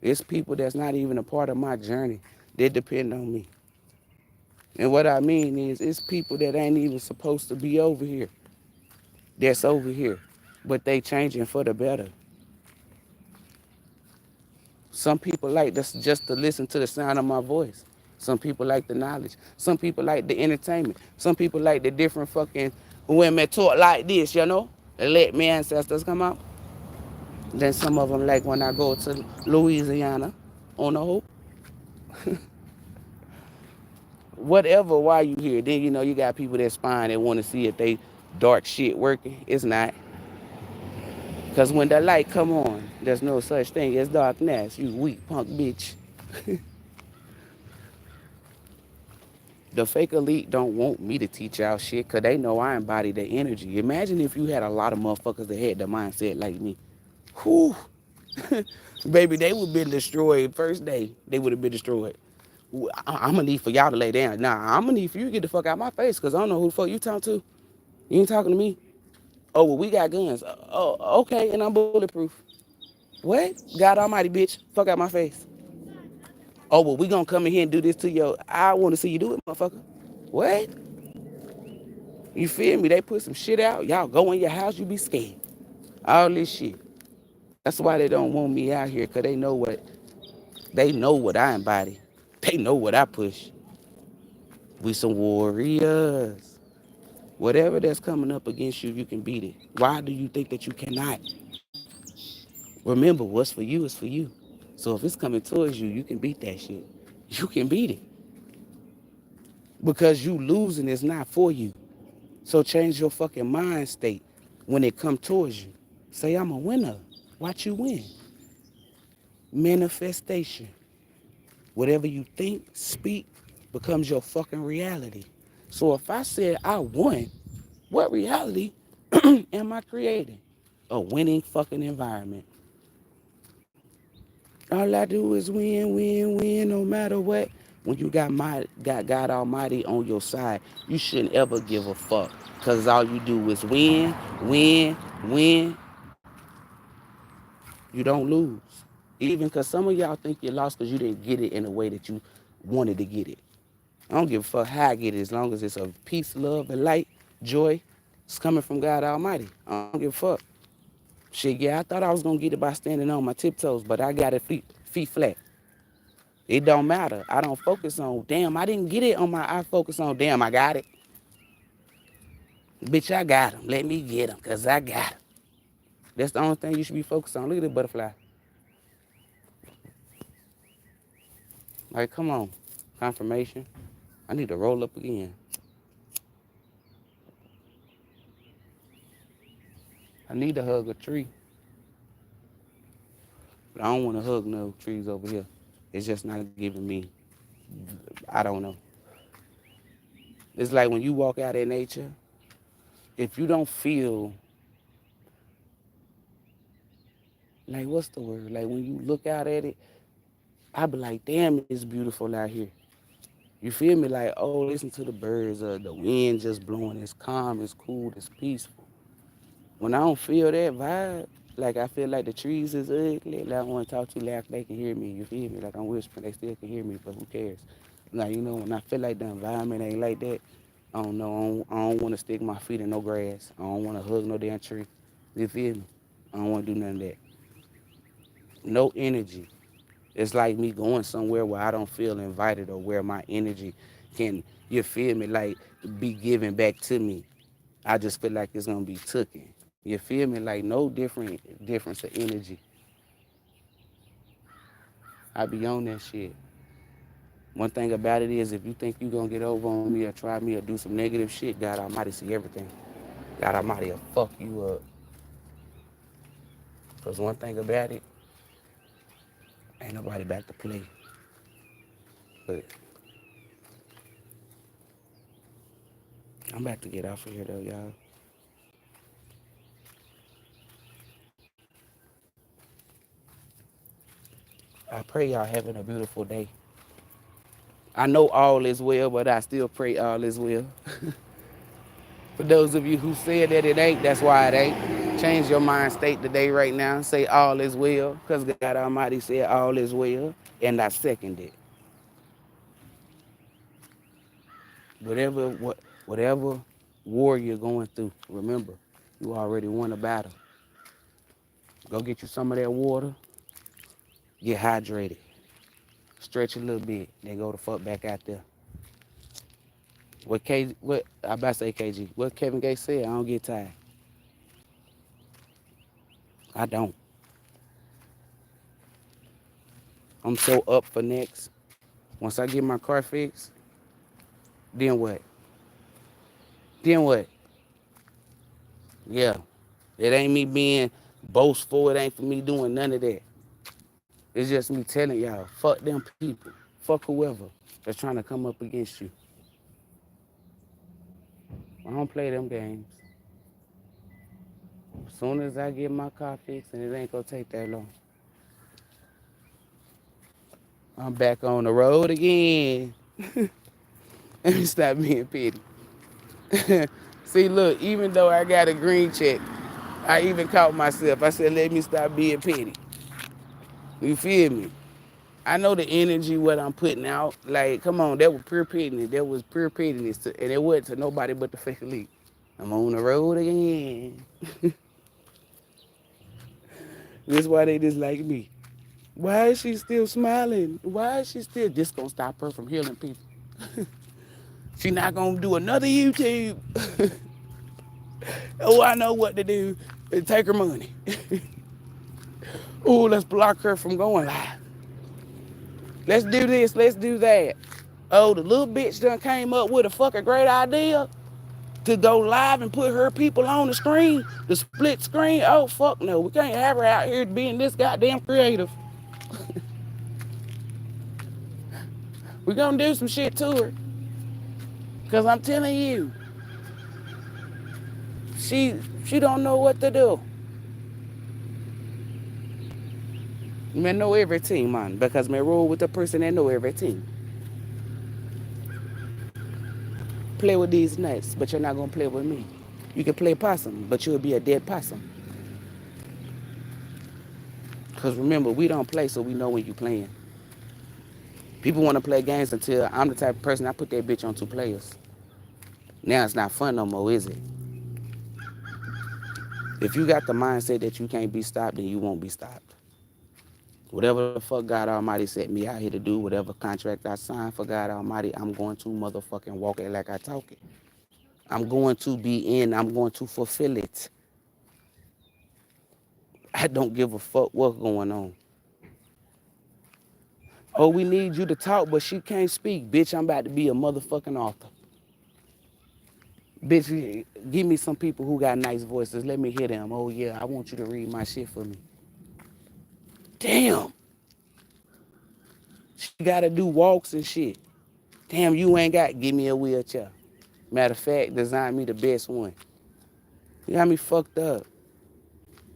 [SPEAKER 1] It's people that's not even a part of my journey. They depend on me. And what I mean is, it's people that ain't even supposed to be over here. That's over here. But they changing for the better. Some people like this just to listen to the sound of my voice. Some people like the knowledge. Some people like the entertainment. Some people like the different fucking women talk like this, you know? They let my ancestors come out. Then some of them like when I go to Louisiana on a hoop. Whatever, why you here. Then, you got people that spying that want to see if they dark shit working. It's not. Because when the light come on, there's no such thing as darkness, you weak punk bitch. The fake elite don't want me to teach y'all shit because they know I embody their energy. Imagine if you had a lot of motherfuckers that had the mindset like me. Whew. Baby, they would have been destroyed first day. They would have been destroyed. I'm going to need for y'all to lay down. Nah, I'm going to need for you to get the fuck out of my face because I don't know who the fuck you talking to. You ain't talking to me. Oh, well, we got guns. Oh, okay, and I'm bulletproof. What? God almighty, bitch. Fuck out my face. Oh, well, we gonna come in here and do this to you. I want to see you do it, motherfucker. What? You feel me? They put some shit out. Y'all go in your house, you be scared. All this shit. That's why they don't want me out here, because they know what I embody. They know what I push. We some warriors. Whatever that's coming up against you, you can beat it. Why do you think that you cannot? Remember, what's for you is for you. So if it's coming towards you, you can beat that shit. You can beat it. Because you losing is not for you. So change your fucking mind state when it come towards you. Say, I'm a winner. Watch you win. Manifestation. Whatever you think, speak, becomes your fucking reality. So if I said I won, what reality am I creating? A winning fucking environment. All I do is win, win, win, no matter what. When you got God Almighty on your side, you shouldn't ever give a fuck. Because all you do is win, win, Win, you don't lose. Even because some of y'all think you lost because you didn't get it in the way that you wanted to get it. I don't give a fuck how I get it as long as it's of peace, love, and light, joy. It's coming from God Almighty. I don't give a fuck. Shit, yeah, I thought I was going to get it by standing on my tiptoes, but I got it feet flat. It don't matter. I don't focus on, damn, I didn't get it on my, I focus on, damn, I got it. Bitch, I got him. Let me get him because I got him. That's the only thing you should be focused on. Look at the butterfly. Like, come on. Confirmation. I need to roll up again. I need to hug a tree. But I don't want to hug no trees over here. It's just not giving me, I don't know. It's like when you walk out in nature, if you don't feel, like, what's the word? Like, when you look out at it, I be like, damn, it's beautiful out here. You feel me? Like, oh, listen to the birds, the wind just blowing. It's calm, it's cool, it's peaceful. When I don't feel that vibe, like I feel like the trees is ugly, like I want to talk to laugh, they can hear me, you feel me? Like I'm whispering, they still can hear me, but who cares? Like, you know, when I feel like the environment ain't like that, I don't know, I don't want to stick my feet in no grass. I don't want to hug no damn tree. You feel me? I don't want to do none of that. No energy. It's like me going somewhere where I don't feel invited or where my energy can, you feel me, like be given back to me. I just feel like it's gonna be taken. You feel me? Like no difference of energy. I be on that shit. One thing about it is if you think you gonna get over on me or try me or do some negative shit, God Almighty see everything. God Almighty will fuck you up. Cause one thing about it, ain't nobody back to play. But I'm about to get off of here though, y'all. I pray y'all having a beautiful day. I know all is well, but I still pray all is well. For those of you who said that it ain't, that's why it ain't. Change your mind state today, right now. Say all is well, because God Almighty said all is well, and I second it. Whatever war you're going through, remember, you already won a battle. Go get you some of that water, get hydrated, stretch a little bit, then go the fuck back out there. What I about to say KG, what Kevin Gates said, I don't get tired. I don't. I'm so up for next. Once I get my car fixed, then what? Then what? Yeah. It ain't me being boastful. It ain't for me doing none of that. It's just me telling y'all, fuck them people. Fuck whoever that's trying to come up against you. I don't play them games. As soon as I get my car fixed, and it ain't gonna take that long, I'm back on the road again. Let me stop being petty. See, look, even though I got a green check, I even caught myself. I said, let me stop being petty. You feel me? I know the energy, what I'm putting out. Like, come on, that was pure pettiness. That was pure pettiness. And it wasn't to nobody but the fake elite. I'm on the road again. That's why they dislike me. Why is she still smiling? Why is she still? This gonna stop her from healing people. She not gonna do another YouTube. Oh, I know what to do. Take her money. Oh, let's block her from going live. Let's do this. Let's do that. Oh, the little bitch done came up with a fucking great idea to go live and put her people on the screen, the split screen. Oh, fuck no. We can't have her out here being this goddamn creative. We gonna do some shit to her. Because I'm telling you, she don't know what to do. Me know everything, man, because me roll with the person that know everything. Play with these nuts, but you're not gonna play with me. You can play possum, but you'll be a dead possum. Because remember, we don't play, so we know when you playing. People want to play games until I'm the type of person, I put that bitch on 2 players. Now it's not fun no more, is it? If you got the mindset that you can't be stopped, then you won't be stopped. Whatever the fuck God Almighty set me out here to do, whatever contract I signed for God Almighty, I'm going to motherfucking walk it like I talk it. I'm going to be in, I'm going to fulfill it. I don't give a fuck what's going on. Oh, we need you to talk, but she can't speak. Bitch, I'm about to be a motherfucking author. Bitch, give me some people who got nice voices. Let me hear them. Oh, yeah, I want you to read my shit for me. Damn. She got to do walks and shit. Damn, you ain't got, give me a wheelchair. Matter of fact, design me the best one. You got me fucked up.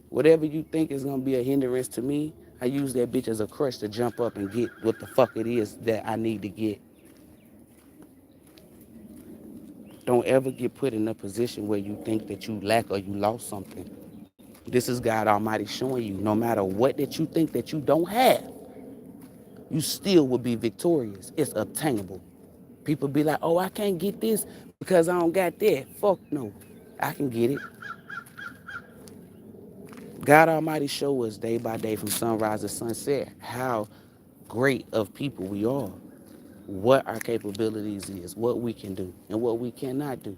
[SPEAKER 1] Whatever you think is going to be a hindrance to me, I use that bitch as a crutch to jump up and get what the fuck it is that I need to get. Don't ever get put in a position where you think that you lack or you lost something. This is God Almighty showing you, no matter what that you think that you don't have, you still will be victorious. It's obtainable. People be like, oh, I can't get this because I don't got that. Fuck no. I can get it. God Almighty show us day by day from sunrise to sunset how great of people we are, what our capabilities is, what we can do, and what we cannot do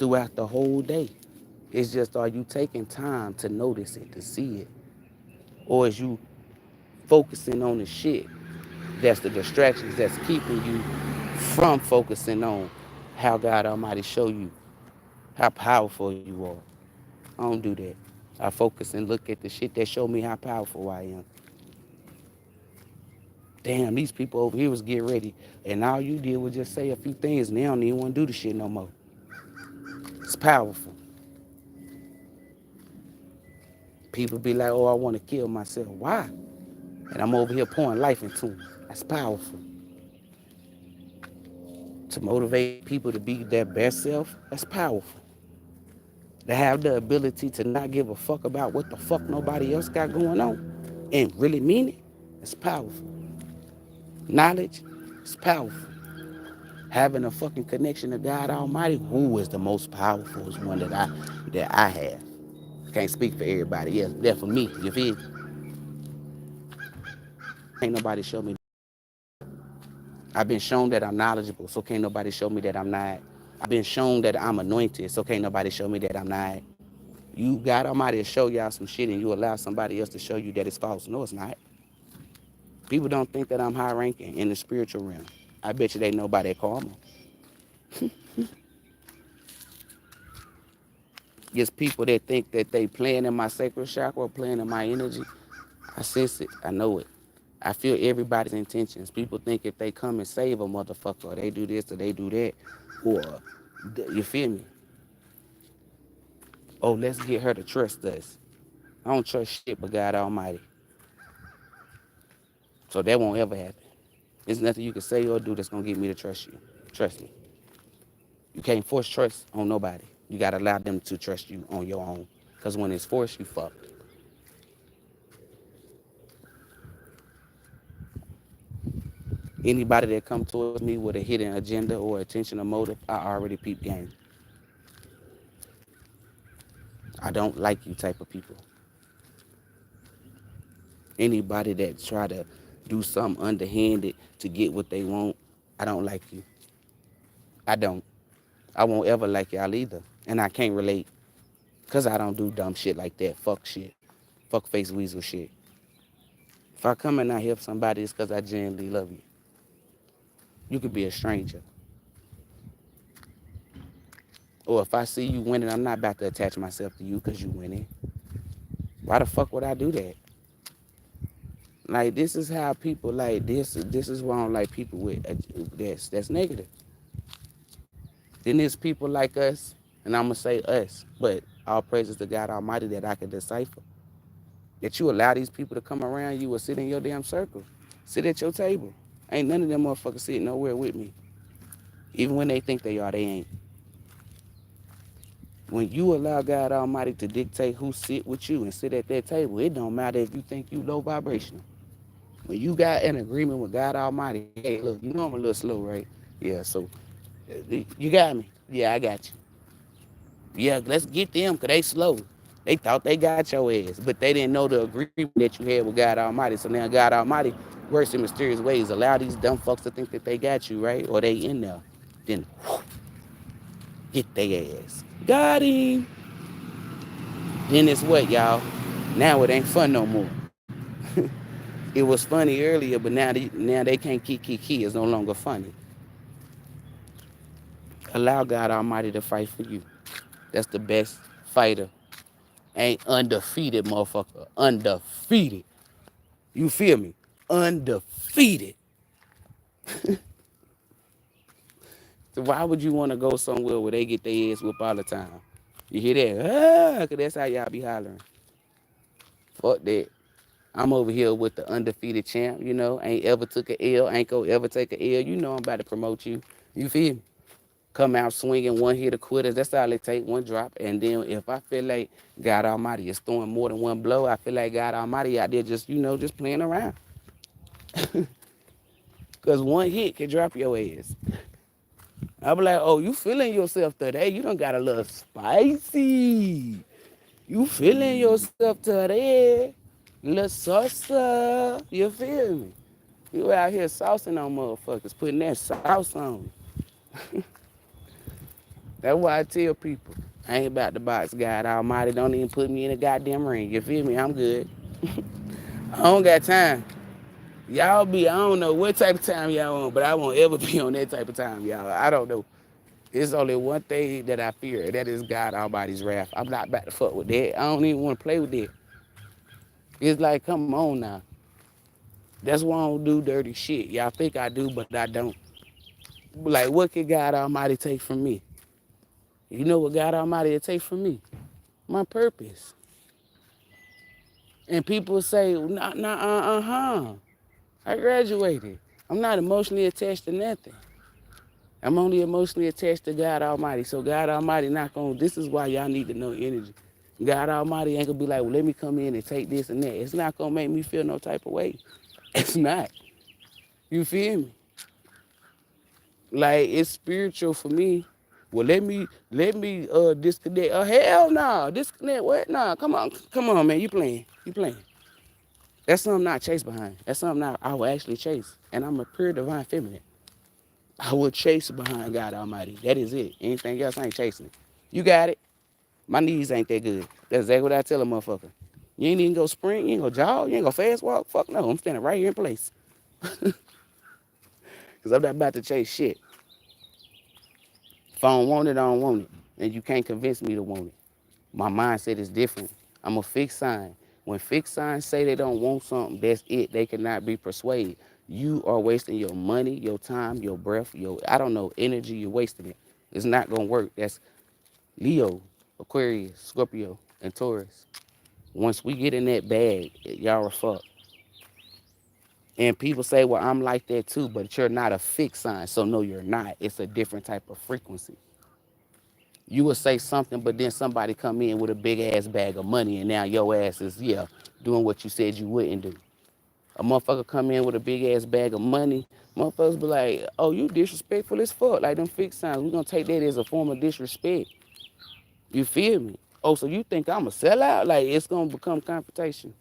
[SPEAKER 1] throughout the whole day. It's just, are you taking time to notice it, to see it? Or is you focusing on the shit that's the distractions that's keeping you from focusing on how God Almighty show you how powerful you are? I don't do that. I focus and look at the shit that show me how powerful I am. Damn, these people over here was get ready. And all you did was just say a few things and they don't even want to do the shit no more. It's powerful. People be like, oh, I want to kill myself. Why? And I'm over here pouring life into them. That's powerful. To motivate people to be their best self, that's powerful. To have the ability to not give a fuck about what the fuck nobody else got going on and really mean it, it's powerful. Knowledge is powerful. Having a fucking connection to God Almighty, who is the most powerful is one that I have. Can't speak for everybody. Yeah, that for me. You feel? Ain't nobody show me. I've been shown that I'm knowledgeable, so can't nobody show me that I'm not. I've been shown that I'm anointed, so can't nobody show me that I'm not. You God Almighty to show y'all some shit and you allow somebody else to show you that it's false. No, it's not. People don't think that I'm high ranking in the spiritual realm. I bet you they know by their karma. It's people that think that they playing in my sacral chakra or playing in my energy. I sense it. I know it. I feel everybody's intentions. People think if they come and save a motherfucker or they do this or they do that, or you feel me? Oh, let's get her to trust us. I don't trust shit but God Almighty. So that won't ever happen. There's nothing you can say or do that's gonna get me to trust you. Trust me. You can't force trust on nobody. You gotta allow them to trust you on your own. Cause when it's forced, you fucked. Anybody that come towards me with a hidden agenda or intention or motive, I already peep game. I don't like you type of people. Anybody that try to do something underhanded to get what they want, I don't like you. I don't. I won't ever like y'all either. And I can't relate. Cause I don't do dumb shit like that. Fuck shit. Fuck face weasel shit. If I come and I help somebody, it's cause I genuinely love you. You could be a stranger. Or if I see you winning, I'm not about to attach myself to you because you winning. Why the fuck would I do that? Like, this is how people like this is why I don't like people with that's negative. Then there's people like us, and I'm gonna say us, but all praises to God Almighty that I can decipher. That you allow these people to come around you or sit in your damn circle. Sit at your table. Ain't none of them motherfuckers sitting nowhere with me. Even when they think they are, they ain't. When you allow God Almighty to dictate who sit with you and sit at that table, it don't matter if you think you low vibrational. When you got an agreement with God Almighty, hey, look, you know I'm a little slow, right? Yeah, so you got me. Yeah, I got you. Yeah, let's get them because they slow. They thought they got your ass, but they didn't know the agreement that you had with God Almighty. So now God Almighty works in mysterious ways. Allow these dumb fucks to think that they got you, right? Or they in there. Then get their ass. Got him. Then it's what, y'all? Now it ain't fun no more. It was funny earlier, but now they can't key. It's no longer funny. Allow God Almighty to fight for you. That's the best fighter. Ain't undefeated, motherfucker. Undefeated. You feel me? Undefeated. So why would you want to go somewhere where they get their ass whooped all the time? You hear that? Cause that's how y'all be hollering. Fuck that. I'm over here with the undefeated champ, you know. Ain't ever took a L, ain't gonna ever take a L. You know I'm about to promote you. You feel me? Come out swinging, one hit of quitters. That's all it take, one drop. And then if I feel like God Almighty is throwing more than one blow, I feel like God Almighty out there just, just playing around. Because one hit can drop your ass. I be like, oh, you feeling yourself today? You done got a little spicy. You feeling yourself today? Little salsa. You feel me? You out here saucing on motherfuckers, putting that sauce on. That's why I tell people, I ain't about to box. God Almighty don't even put me in a goddamn ring. You feel me? I'm good. I don't got time. Y'all be, I don't know what type of time y'all on, but I won't ever be on that type of time, y'all. I don't know. It's only one thing that I fear, and that is God Almighty's wrath. I'm not about to fuck with that. I don't even want to play with that. It's like, come on now. That's why I don't do dirty shit. Y'all think I do, but I don't. Like, what can God Almighty take from me? You know what God Almighty will take from me? My purpose. And people say, I graduated. I'm not emotionally attached to nothing. I'm only emotionally attached to God Almighty. So God Almighty not gonna, this is why y'all need to know energy. God Almighty ain't gonna be like, well, let me come in and take this and that. It's not gonna make me feel no type of way. It's not. You feel me? Like, it's spiritual for me. Well, let me disconnect. Oh, hell no. Disconnect what? Nah, come on, man. You playing. That's something not chase behind. That's something I will actually chase. And I'm a pure divine feminine. I will chase behind God Almighty. That is it. Anything else, I ain't chasing it. You got it. My knees ain't that good. That's exactly what I tell a motherfucker. You ain't even go sprint, you ain't go jog, you ain't go fast walk. Fuck no, I'm standing right here in place. Because I'm not about to chase shit. If I don't want it, I don't want it. And you can't convince me to want it. My mindset is different. I'm a fixed sign. When fixed signs say they don't want something, that's it. They cannot be persuaded. You are wasting your money, your time, your breath, I don't know, energy, you're wasting it. It's not going to work. That's Leo, Aquarius, Scorpio, and Taurus. Once we get in that bag, y'all are fucked. And people say, well, I'm like that too, but you're not a fixed sign. So no, you're not. It's a different type of frequency. You would say something, but then somebody come in with a big ass bag of money, and now your ass is, doing what you said you wouldn't do. A motherfucker come in with a big ass bag of money, motherfuckers be like, oh, you disrespectful as fuck. Like them fixed signs, we gonna take that as a form of disrespect. You feel me? Oh, so you think I'm a sellout? Like, it's gonna become confrontation.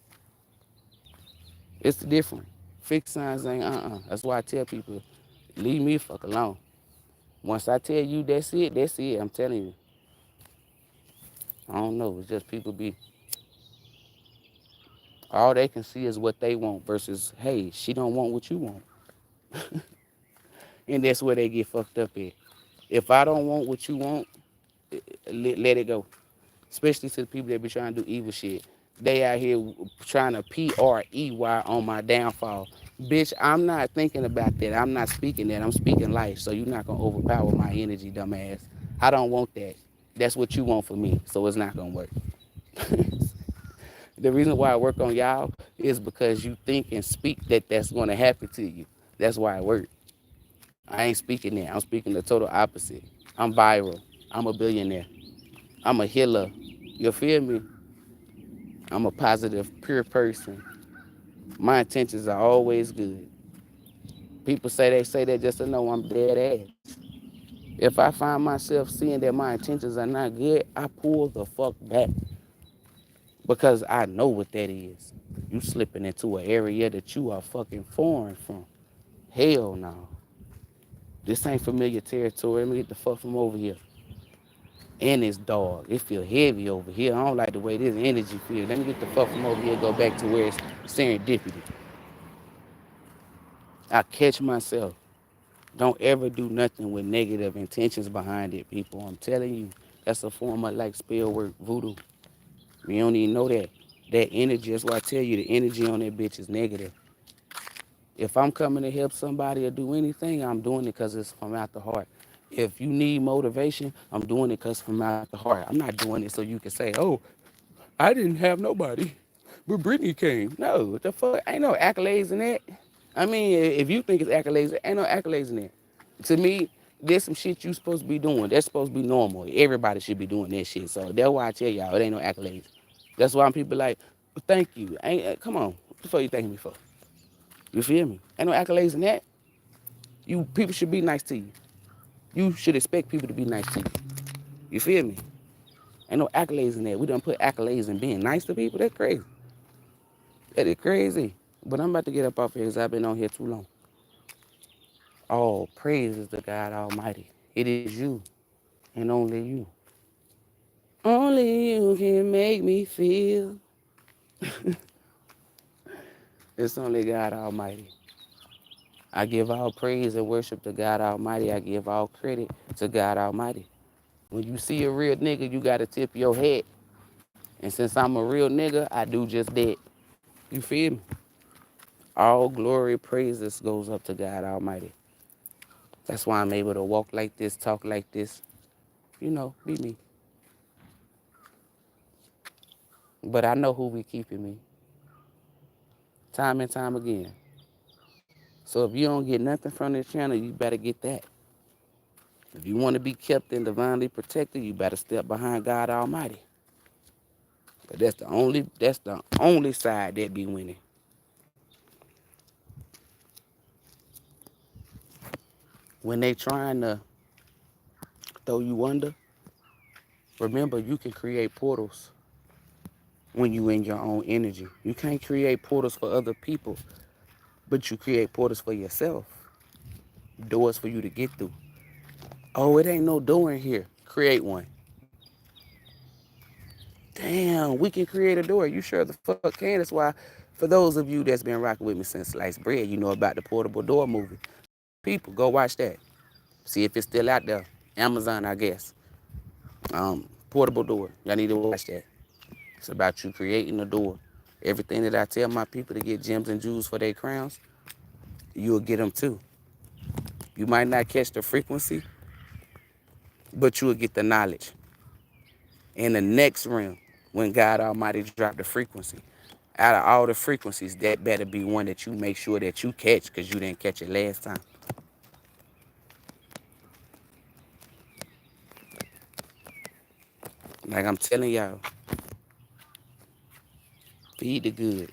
[SPEAKER 1] It's different. Fixed signs ain't That's why I tell people, leave me fuck alone. Once I tell you that's it, that's it. I'm telling you. I don't know. It's just people be, all they can see is what they want versus, hey, she don't want what you want. And that's where they get fucked up at. If I don't want what you want, let it go. Especially to the people that be trying to do evil shit. They out here trying to PREY on my downfall. Bitch, I'm not thinking about that. I'm not speaking that. I'm speaking life. So you're not going to overpower my energy, dumbass. I don't want that. That's what you want for me. So it's not going to work. The reason why I work on y'all is because you think and speak that that's going to happen to you. That's why I work. I ain't speaking that. I'm speaking the total opposite. I'm viral. I'm a billionaire. I'm a healer. You feel me? I'm a positive, pure person. My intentions are always good. People say that just to know I'm dead ass. If I find myself seeing that my intentions are not good, I pull the fuck back because I know what that is. You slipping into an area that you are fucking foreign from. Hell no. This ain't familiar territory. Let me get the fuck from over here. And it's dark. It feel heavy over here. I don't like the way this energy feels. Let me get the fuck from over here, go back to where it's serendipity. I catch myself. Don't ever do nothing with negative intentions behind it, people. I'm telling you, that's a form of like spell work, voodoo. You don't even know that. That energy, that's why I tell you the energy on that bitch is negative. If I'm coming to help somebody or do anything, I'm doing it because it's from out the heart. If you need motivation, I'm doing it because from out the heart. I'm not doing it so you can say, oh, I didn't have nobody, but Brittany came. No, what the fuck? Ain't no accolades in that. I mean, if you think it's accolades, ain't no accolades in that. To me, there's some shit you supposed to be doing. That's supposed to be normal. Everybody should be doing that shit. So that's why I tell y'all, it ain't no accolades. That's why people like, well, thank you. Come on, what the fuck you thanking me for? You feel me? Ain't no accolades in that. You people should be nice to you. You should expect people to be nice to you. You feel me? Ain't no accolades in that. We don't put accolades in being nice to people. That's crazy. That is crazy. But I'm about to get up off here because I've been on here too long. All praise is to God Almighty. It is you and only you. Only you can make me feel. It's only God Almighty. I give all praise and worship to God Almighty. I give all credit to God Almighty. When you see a real nigga, you gotta tip your head. And since I'm a real nigga, I do just that. You feel me? All glory, praises goes up to God Almighty. That's why I'm able to walk like this, talk like this. You know, be me. But I know who be keeping me. Time and time again. So if you don't get nothing from this channel, you better get that. If you want to be kept and divinely protected, you better step behind God Almighty. But that's the only side that be winning. When they trying to throw you under, remember you can create portals when you in your own energy. You can't create portals for other people, but you create portals for yourself. Doors for you to get through. Oh, it ain't no door in here. Create one. Damn, we can create a door. You sure the fuck can. That's why, for those of you that's been rocking with me since Sliced Bread, you know about the portable door movie. People, go watch that. See if it's still out there. Amazon, I guess. Portable door. Y'all need to watch that. It's about you creating a door. Everything that I tell my people to get gems and jewels for their crowns, you'll get them too. You might not catch the frequency, but you'll get the knowledge. In the next realm, when God Almighty drop the frequency, out of all the frequencies, that better be one that you make sure that you catch because you didn't catch it last time. Like I'm telling y'all, feed the good.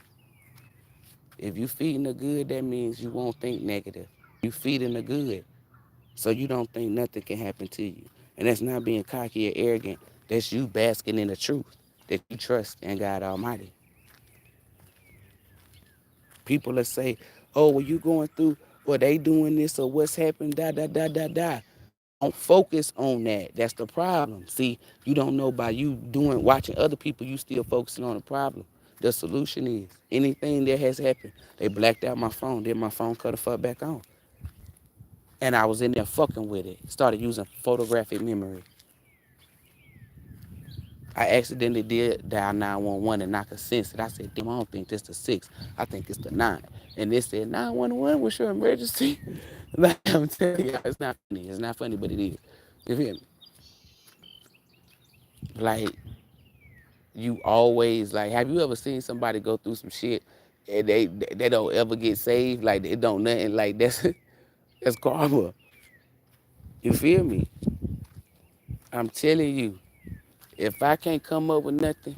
[SPEAKER 1] If you feeding the good, that means you won't think negative. You feeding the good, so you don't think nothing can happen to you. And that's not being cocky or arrogant. That's you basking in the truth that you trust in God Almighty. People that say, oh, well, you going through, well, they doing this or what's happened, da, da, da, da, da. Don't focus on that. That's the problem. See, you don't know by you watching other people, you still focusing on the problem. The solution is anything that has happened. They blacked out my phone. Then my phone cut the fuck back on. And I was in there fucking with it. Started using photographic memory. I accidentally did dial 911 and I could sense it. I said, damn, I don't think this the 6. I think it's the 9. And they said, 911, what's your emergency? Like I'm telling you, it's not funny. It's not funny, but it is. You feel me? Like, you always, like, have you ever seen somebody go through some shit and they don't ever get saved? Like, it don't nothing. Like, that's karma. You feel me? I'm telling you. If I can't come up with nothing,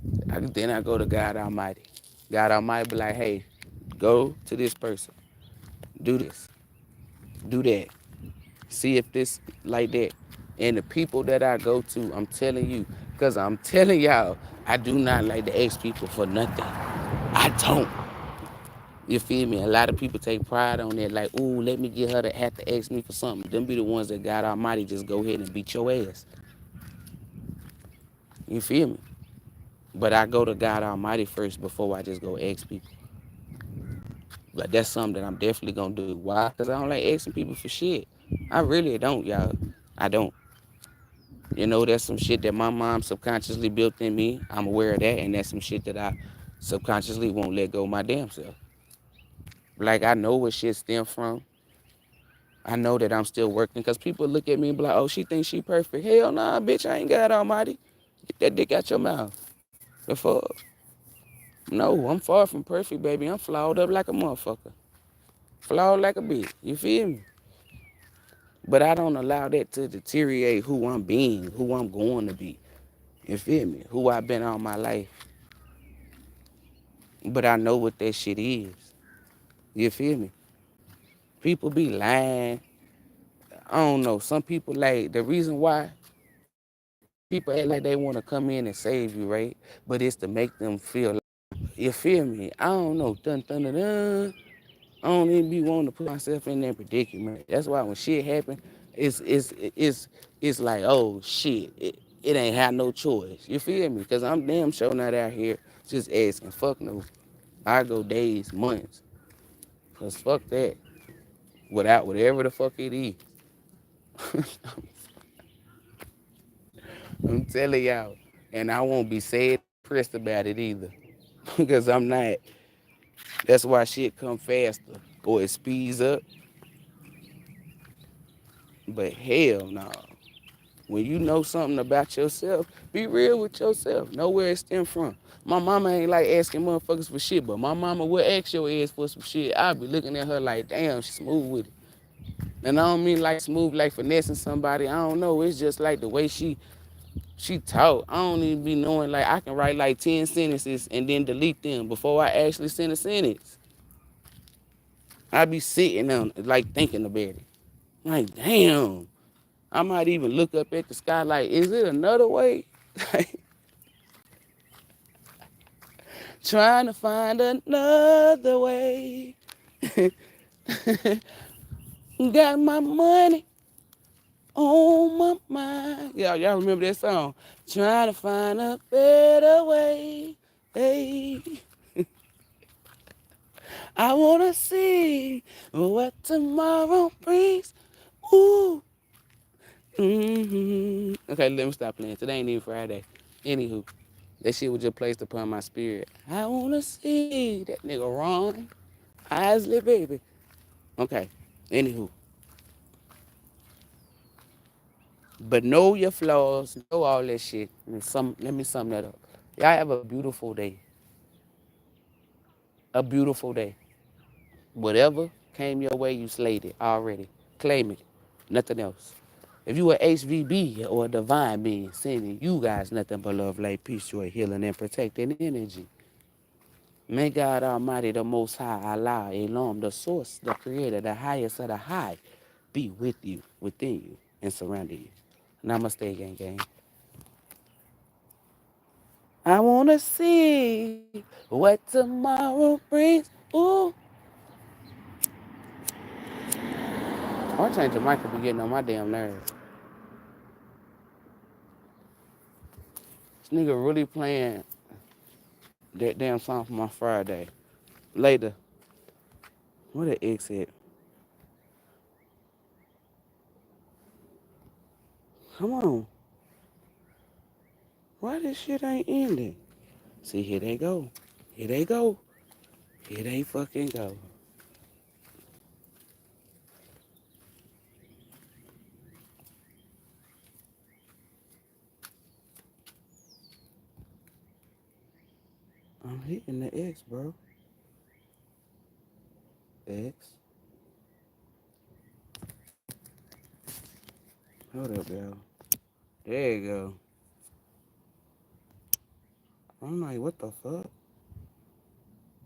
[SPEAKER 1] then I go to God Almighty. God Almighty be like, hey, go to this person, do this, do that, see if this like that. And the people that I go to, I'm telling you, because I'm telling y'all, I do not like to ask people for nothing. I don't. You feel me? A lot of people take pride on that, like, ooh, let me get her to have to ask me for something. Them be the ones that God Almighty just go ahead and beat your ass. You feel me? But I go to God Almighty first before I just go ask people. But that's something that I'm definitely gonna do. Why? Because I don't like asking people for shit. I really don't, y'all. I don't. You know, that's some shit that my mom subconsciously built in me. I'm aware of that, and that's some shit that I subconsciously won't let go of my damn self. Like, I know where shit stem from. I know that I'm still working, because people look at me and be like, oh, she thinks she perfect. Hell nah, bitch, I ain't God Almighty. Get that dick out your mouth. The fuck? No, I'm far from perfect, baby. I'm flawed up like a motherfucker. Flawed like a bitch. You feel me? But I don't allow that to deteriorate who I'm being, who I'm going to be. You feel me? Who I've been all my life. But I know what that shit is. You feel me? People be lying. I don't know. Some people, like, the reason why people act like they want to come in and save you, right? But it's to make them feel like, you feel me? I don't know. Dun, dun, dun, dun. I don't even be wanting to put myself in that predicament. That's why when shit happen, it's like, oh shit, it ain't had no choice. You feel me? Because I'm damn sure not out here just asking. Fuck no. I go days, months. Cause fuck that. Without whatever the fuck it is. I'm telling y'all. And I won't be sad pressed about it either. Because I'm not. That's why shit come faster. Or it speeds up. But hell no. When you know something about yourself, be real with yourself. Know where it stem from. My mama ain't like asking motherfuckers for shit, but my mama will ask your ass for some shit. I'll be looking at her like, damn, she smooth with it. And I don't mean like smooth like finessing somebody. I don't know. It's just like the way she talk. I don't even be knowing, like, I can write like 10 sentences and then delete them before I actually send a sentence. I be sitting on like thinking about it. Like, damn. I might even look up at the sky like, is it another way? Trying to find another way. Got my money on my mind. Y'all remember that song? Trying to find a better way. Hey. I want to see what tomorrow brings. Ooh. Okay, let me stop playing. Today ain't even Friday. Anywho, that shit was just placed upon my spirit. I want to see that nigga wrong. Isley, baby. Okay, anywho. But know your flaws, know all that shit. Let me sum that up. Y'all have a beautiful day. A beautiful day. Whatever came your way, you slayed it already. Claim it. Nothing else. If you were HVB or a divine being, sending you guys nothing but love, light, peace, joy, healing, and protecting energy. May God Almighty, the Most High, Allah, ELOHYM, the Source, the Creator, the highest of the high, be with you, within you, and surrounding you. Namaste, gang, gang. I want to see what tomorrow brings. Ooh. I change the mic to be getting on my damn nerves. This nigga really playing that damn song for my Friday. Later. Where the X at? Come on. Why this shit ain't ending? See, here they go. Here they go. Here they fucking go. I'm hitting the X, bro. X. Hold up, y'all. There you go. I'm like, what the fuck?